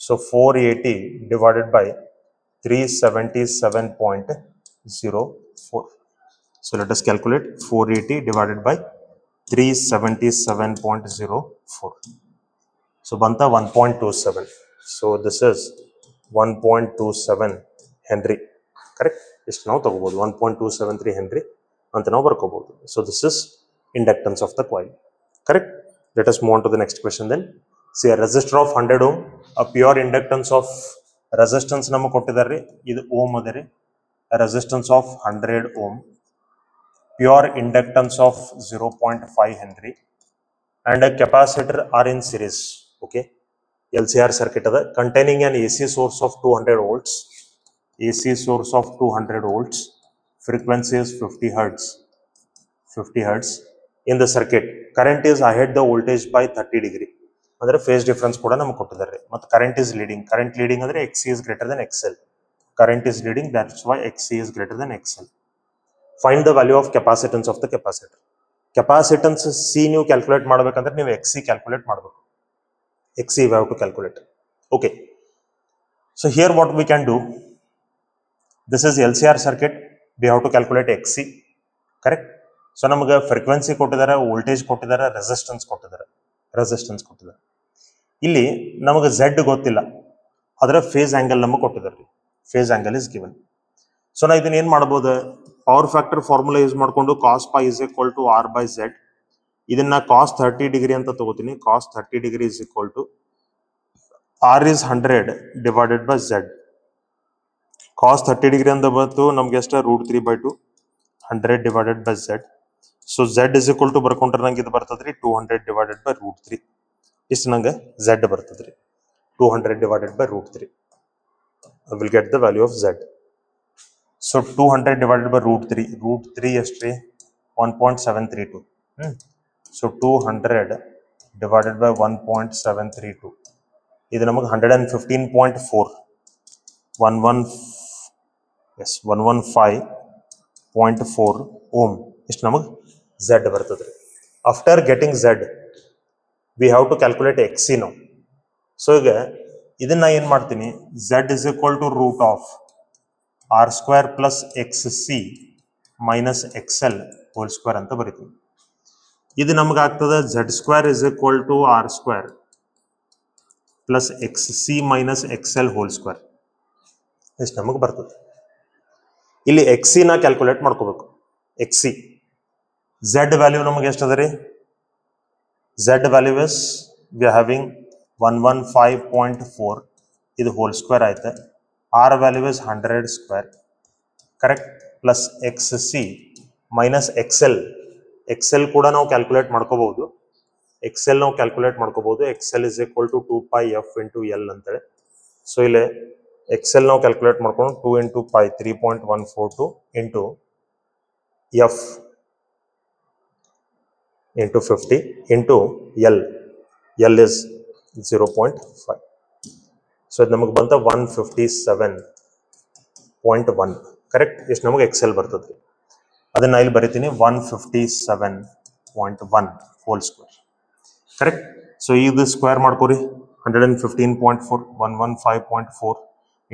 So 480 divided by 377.04. So let us calculate 480 divided by 377.04. So banta 1.27. So this is 1.27 Henry. Correct? Istu ನಾವು ತಗೋಬಹುದು 1.273 Henry ಅಂತ ನಾವು ಬರ್ಕೋಬಹುದು. So this is inductance of the coil. Correct? Let us move on to the next question then. See, a resistor of 100 ohm, a pure inductance of resistance ನಮಗೆ ಕೊಟ್ಟಿದ್ದಾರೆ. ಇದು ಓಮ್ ಅದ ರೀ. Resistance of 100 ohm, pure inductance of 0.5 Henry and a capacitor are in series. Okay, LCR circuit ada containing an AC source of 200 volts. AC source of 200 volts. Frequency is 50 hertz. 50 hertz. In the circuit, current is ahead the voltage by 30 degree. ಅಂದ್ರೆ ಫೇಸ್ ಡಿಫರೆನ್ಸ್ ಕೂಡ ನಮಗೆ ಕೊಟ್ಟಿದ್ದಾರೆ. ಮತ್ತು current is leading. Current leading ಅಂದ್ರೆ XC is greater than XL. Current is leading, that's why XC is greater than XL. Find the value of capacitance of the capacitor. Capacitance C ನೀವು ಕ್ಯಾಲ್ಕುಲೇಟ್ ಮಾಡಬೇಕಂದ್ರೆ ನೀವು XC ಕ್ಯಾಲ್ಕುಲೇಟ್ ಮಾಡಬೇಕು. XC we have to calculate. Okay. So here what we can do, this is LCR circuit, we have to calculate XC. Correct? So ನಮಗೆ ಫ್ರೀಕ್ವೆನ್ಸಿ ಕೊಟ್ಟಿದ್ದಾರೆ, ವೋಲ್ಟೇಜ್ ಕೊಟ್ಟಿದ್ದಾರೆ, ರೆಸಿಸ್ಟೆನ್ಸ್ ಕೊಟ್ಟಿದ್ದಾರೆ. ಇಲ್ಲಿ ನಮಗೆ Z ಗೊತ್ತಿಲ್ಲ, ಅದರ ಫೇಸ್ ಆಂಗಲ್ ನಮಗೆ ಕೊಟ್ಟಿದ್ದಾರೆ. Face angle is given. So ನಾ ಇದನ್ನ ಏನ್ ಮಾಡಬಹುದು? ಪವರ್ ಫ್ಯಾಕ್ಟರ್ ಫಾರ್ಮುಲಾ ಯೂಸ್ ಮಾಡಿಕೊಂಡು cos pi is equal to R by Z. ಇದನ್ನ cos 30 ಡಿಗ್ರಿ ಅಂತ ತಗೋತೀನಿ. cos 30 degree is equal to R is 100 divided by Z. cos 30 degree ಅಂತ ಬಂತು ನಮ್ಗೆ ಎಷ್ಟು? √3/2 100 divided by Z. So Z is equal to ಬರ್ಕೊಂಡ್ರೆ ನಂಗೆ ಇದು ಬರ್ತದ್ರಿ 200 divided by √3. ಇಷ್ಟು ನಂಗೆ Z ಬರ್ತದ್ರಿ 200 divided by √3. I will get the value of Z. So 200 divided by √3. √3 ಎಷ್ಟ್ರಿ? 1.732. So 200 divided by 1.732. ಇದು ನಮಗೆ 115.4. 115.4 ohm. ಇಷ್ಟು ನಮಗೆ Z ಬರ್ತದ್ರಿ. After getting Z, we have to calculate XC now. So ಈಗ ಇದನ್ನ ಏನ್ ಮಾಡ್ತೀನಿ? Z is equal to root of R square plus XC minus XL whole square ಅಂತ ಬರೀತೀನಿ. ಇದು ನಮಗೆ ಆಗ್ತದೆ Z square is equal to R square plus XC minus XL whole square. ಇಷ್ಟು ನಮಗೆ ಬರ್ತದೆ. ಇಲ್ಲಿ XC ನ ಕ್ಯಾಲ್ಕುಲೇಟ್ ಮಾಡ್ಕೋಬೇಕು. XC Z ವ್ಯಾಲ್ಯೂ ನಮಗೆ ಎಷ್ಟು ಅದ ರೀ? Z value is we are having 115.4. ಇದು ಹೋಲ್ ಸ್ಕ್ವೇರ್ ಆಯ್ತು. R value is 100 square. Correct? Plus XC minus XL. XL ಕೂಡ ನಾವು ಕ್ಯಾಲ್ಕುಲೇಟ್ ಮಾಡ್ಕೋಬಹುದು. XL ನಾವು ಕ್ಯಾಲ್ಕುಲೇಟ್ ಮಾಡ್ಕೋಬಹುದು. XL is equal to 2πf into L ಅಂತೇಳಿ. ಸೊ ಇಲ್ಲಿ XL ನಾವು ಕ್ಯಾಲ್ಕುಲೇಟ್ ಮಾಡ್ಕೊಂಡು 2 into pi 3.142 into F into 50 into L. L is 0.5. So ಇದು ನಮಗೆ ಬಂತ 157.1. ಕರೆಕ್ಟ್? ಎಷ್ಟು ನಮಗೆ XL ಬರ್ತದೆ. ಅದನ್ನ ಇಲ್ಲಿ ಬರೀತೀನಿ 157.1 ಹೋಲ್ ಸ್ಕ್ವೇರ್. ಕರೆಕ್ಟ್? ಸೊ ಇದು ಸ್ಕ್ವೇರ್ ಮಾಡ್ಕೋರಿ. 115.4 115.4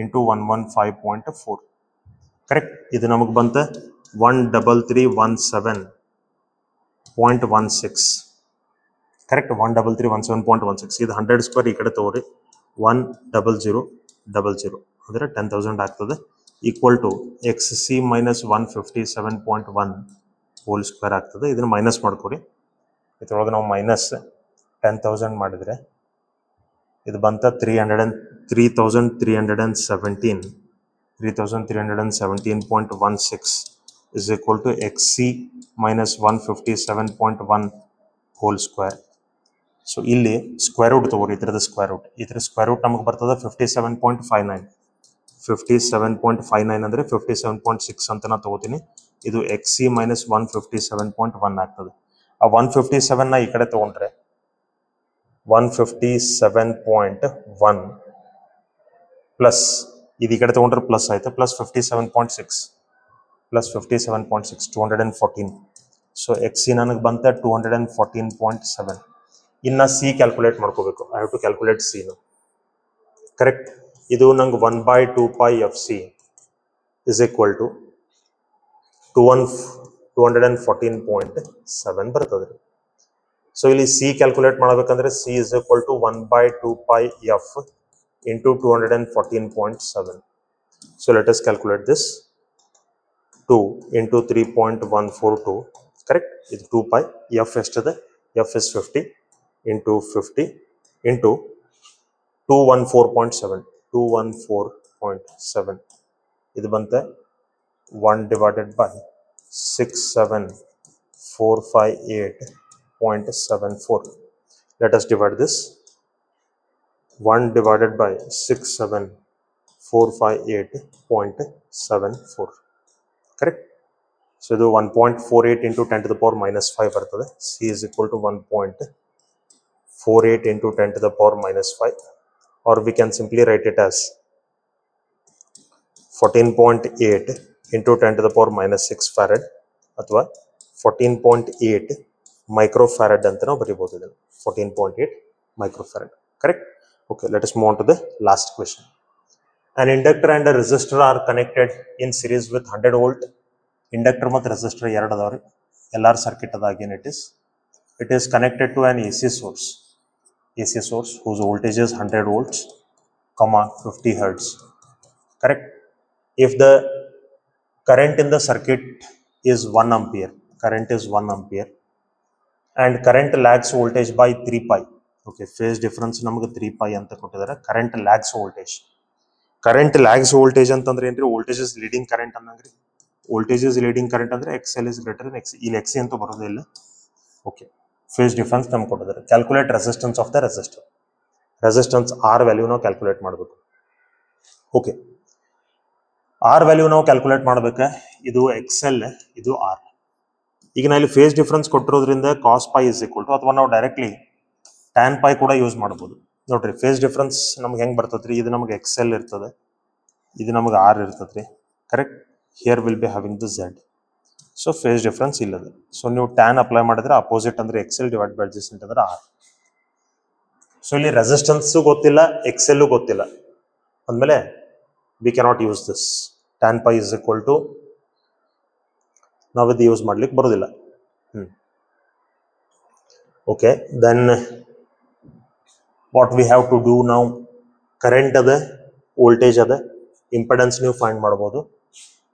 into 115.4. ಕರೆಕ್ಟ್. ಇದು ನಮಗೆ ಬಂತ 13317.16 ಕರೆಕ್ಟ್. 13317.16 ಇದು 100 ಸ್ಕ್ವೇರ್ ಈ ಕಡೆ ತಗೋರಿ 10000 ಅಂದ್ರೆ 10,000 ಆಗ್ತದೆ equal to X C minus 157.1 whole square ಆಗ್ತದೆ. ಇದನ್ನ ಮೈನಸ್ ಮಾಡ್ಕೊರಿ. ಇದ್ರೊಳಗೆ ನಾವು ಮೈನಸ್ 10,000 ಮಾಡಿದ್ರೆ ಇದು ಬಂತ 3317.16 is equal to xc minus 157.1 whole square. So ಇಲ್ಲಿ ಸ್ಕ್ವೇರ್ ರೂಟ್ ತಗೋರಿ. ಇದ್ರದ ಸ್ಕ್ವೇರ್ ರೂಟ್ ನಮಗೆ ಬರ್ತದೆ 57.59 ಅಂದ್ರೆ 57.6 ಅಂತ ನಾ ತಗೋತೀನಿ. ಇದು xc minus 157.1 ಆಗ್ತದೆ. ಆ 157 ನ ಈ ಕಡೆ ತಗೊಂಡ್ರೆ 157.1 ಪ್ಲಸ್ ಇದು ಈ ಕಡೆ ತಗೊಂಡ್ರೆ ಪ್ಲಸ್ ಆಯ್ತು plus 57.6 plus 57.6 214. So X C ನನಗೆ ಬಂತ 214.7. ಇನ್ನ ಸಿ ಕ್ಯಾಲ್ಕುಲೇಟ್ ಮಾಡ್ಕೋಬೇಕು. I have to calculate C ನು. ಕರೆಕ್ಟ್. ಇದು ನಂಗೆ 1/2π(fc) ಇಸ್ ಈಕ್ವಲ್ ಟು 214.7 ಬರ್ತದೆ. ಸೊ ಇಲ್ಲಿ ಸಿ ಕ್ಯಾಲ್ಕುಲೇಟ್ ಮಾಡಬೇಕಂದ್ರೆ C is equal to 1/2πf into 214.7. So let us calculate this. 2 into 3.142 correct. It's 2 pi. F ಎಷ್ಟಿದೆ? F is 50 into 50 into 214.7. 214.7 ಇದು ಬಂತೆ 1 divided by 67458.74. Let us divide this. 1 divided by 67458.74 correct. So ಇದು 1.48 into 10 to the power minus 5 ಬರ್ತದೆ. C is equal to 1.48 into 10 to the power minus 5, or we can simply write it as 14.8 into 10 to the power minus 6 farad ಅಥವಾ 14.8 microfarad ಅಂತ ನಾವು ಬರೀಬಹುದು. ಇದನ್ನು 14.8 microfarad correct. Okay, let us move on to the last question. An inductor and a resistor are connected in series with 100 volt. Inductor ಮತ್ತು resistor ಎರಡು ಅದಾವ್ರಿ. LR circuit ಅದಾಗೇನ್ it is connected to an AC source whose voltage is 100 volts, 50 hertz. Correct. If the current in the circuit is 1 ampere, and current lags voltage by 3 pi. Okay, phase difference ನಮಗೆ 3 pi ಅಂತ ಕೊಟ್ಟಿದ್ದಾರೆ. current lags voltage ಅಂತಂದ್ರೆ ಏನ್ರಿ? voltage is leading current ಅನ್ನಂಗ್ರಿ. voltage is leading current ಅಂದ್ರೆ XL is greater than XC. ಇಲ್ಲಿ XC ಅಂತ ಬರೋದಿಲ್ಲ. ಓಕೆ, phase difference ನಮ್ಗೆ ಕೊಟ್ಟಿದ್ದಾರೆ. Calculate resistance of the resistor. Resistance R value ನಾವು ಕ್ಯಾಲ್ಕುಲೇಟ್ ಮಾಡಬೇಕು. ಓಕೆ, R ವ್ಯಾಲ್ಯೂ ನಾವು ಕ್ಯಾಲ್ಕುಲೇಟ್ ಮಾಡಬೇಕು. ಇದು XL, ಇದು R. ಈಗ ನಾ ಇಲ್ಲಿ ಫೇಸ್ ಡಿಫರೆನ್ಸ್ ಕೊಟ್ಟಿರೋದ್ರಿಂದ cos pi is equal to, ಅಥವಾ ನಾವು ಡೈರೆಕ್ಟ್ಲಿ ಟ್ಯಾನ್ ಪೈ ಕೂಡ ಯೂಸ್ ಮಾಡ್ಬೋದು. ನೋಡ್ರಿ, ಫೇಸ್ ಡಿಫರೆನ್ಸ್ ನಮ್ಗೆ ಹೆಂಗ್ ಬರ್ತದ್ರಿ? ಇದು ನಮಗೆ XL ಇರ್ತದೆ, ಇದು ನಮಗೆ R ಇರ್ತದ್ರಿ. Correct. Here will be having the Z. So phase difference ಇಲ್ಲದೆ. ಸೊ ನೀವು ಟ್ಯಾನ್ ಅಪ್ಲೈ ಮಾಡಿದ್ರೆ ಅಪೋಸಿಟ್ ಅಂದ್ರೆ XL ಡಿವೈಡ್ ಬೈ ಅಡ್ಜಸೆಂಟ್ ಅಂದ್ರೆ R. ಸೊ ಇಲ್ಲಿ ರೆಸಿಸ್ಟೆನ್ಸ್ ಗೊತ್ತಿಲ್ಲ, XL ಗೊತ್ತಿಲ್ಲ ಅಂದ್ಮೇಲೆ we cannot use this. Tan pi is equal to ನಾವು ಇದು ಯೂಸ್ ಮಾಡ್ಲಿಕ್ಕೆ ಬರೋದಿಲ್ಲ. Okay, then what we have to do ನಾವು? ಕರೆಂಟ್ ಅದ, ವೋಲ್ಟೇಜ್ ಅದ, ಇಂಪೆಡೆನ್ಸ್ ನೀವು ಫೈಂಡ್ ಮಾಡ್ಬೋದು.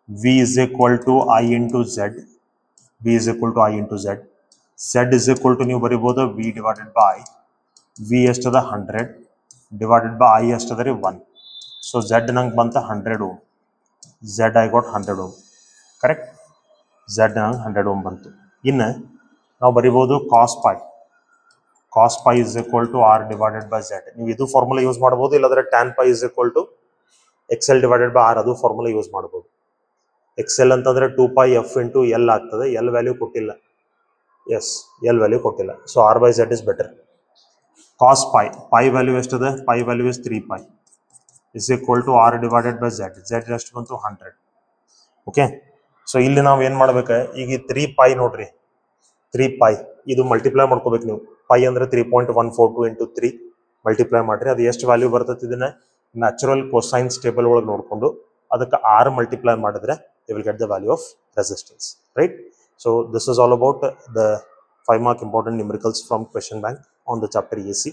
V is equal to I into Z. Z is equal to ನೀವು ಬರೀಬೋದು V divided by V ಎಷ್ಟದ 100 divided by I ಎಷ್ಟದ ರೀ 1. ಸೊ Z ನಂಗೆ ಬಂತ 100 ohm. Z I got 100 ohm. Correct. Z ನಂಗೆ 100 ohm ಬಂತು. ಇನ್ನು ನಾವು ಬರೀಬೋದು cos pi is equal to R divided by Z. ನೀವು ಇದು ಫಾರ್ಮುಲಾ ಯೂಸ್ ಮಾಡ್ಬೋದು, ಇಲ್ಲಾಂದ್ರೆ tan pi is equal to XL divided by R ಅದು ಫಾರ್ಮುಲಾ ಯೂಸ್ ಮಾಡ್ಬೋದು. XL ಅಂತಂದ್ರೆ 2πf into L ಆಗ್ತದೆ. L ವ್ಯಾಲ್ಯೂ ಕೊಟ್ಟಿಲ್ಲ. ಎಸ್, L ವ್ಯಾಲ್ಯೂ ಕೊಟ್ಟಿಲ್ಲ. So R by Z is better. cos pi value ಎಷ್ಟದ? pi value is 3π is equal to R divided by Z. Z ಎಷ್ಟು ಬಂತು? 100. ಓಕೆ, ಸೊ ಇಲ್ಲಿ ನಾವು ಏನ್ ಮಾಡ್ಬೇಕು? ಈಗ 3π ನೋಡ್ರಿ, 3π ಇದು ಮಲ್ಟಿಪ್ಲೈ ಮಾಡ್ಕೋಬೇಕು ನೀವು. ಪೈ ಅಂದ್ರೆ 3.142 into 3 ಮಲ್ಟಿಪ್ಲೈ ಮಾಡ್ರಿ. ಅದು ಎಷ್ಟು ವ್ಯಾಲ್ಯೂ ಬರ್ತದೆ? ಇದನ್ನ ನ್ಯಾಚುರಲ್ ಕೊಸೈನ್ಸ್ ಟೇಬಲ್ ಒಳಗೆ ನೋಡ್ಕೊಂಡು ಅದಕ್ಕೆ 6 ಮಲ್ಟಿಪ್ಲೈ ಮಾಡಿದ್ರೆ they will get the value of resistance, right? So this is all about the 5 mark important numericals from question bank on the chapter AC.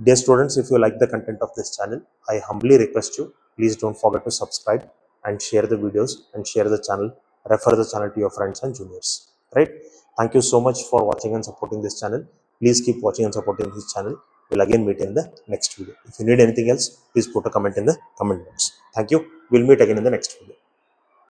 Dear students, if you like the content of this channel, I humbly request you, please don't forget to subscribe and share the videos and share the channel, refer the channel to your friends and juniors, right? Thank you so much for watching and supporting this channel. Please keep watching and supporting this channel. We'll again meet in the next video. If you need anything else, please put a comment in the comment box. Thank you. We'll meet again in the next video.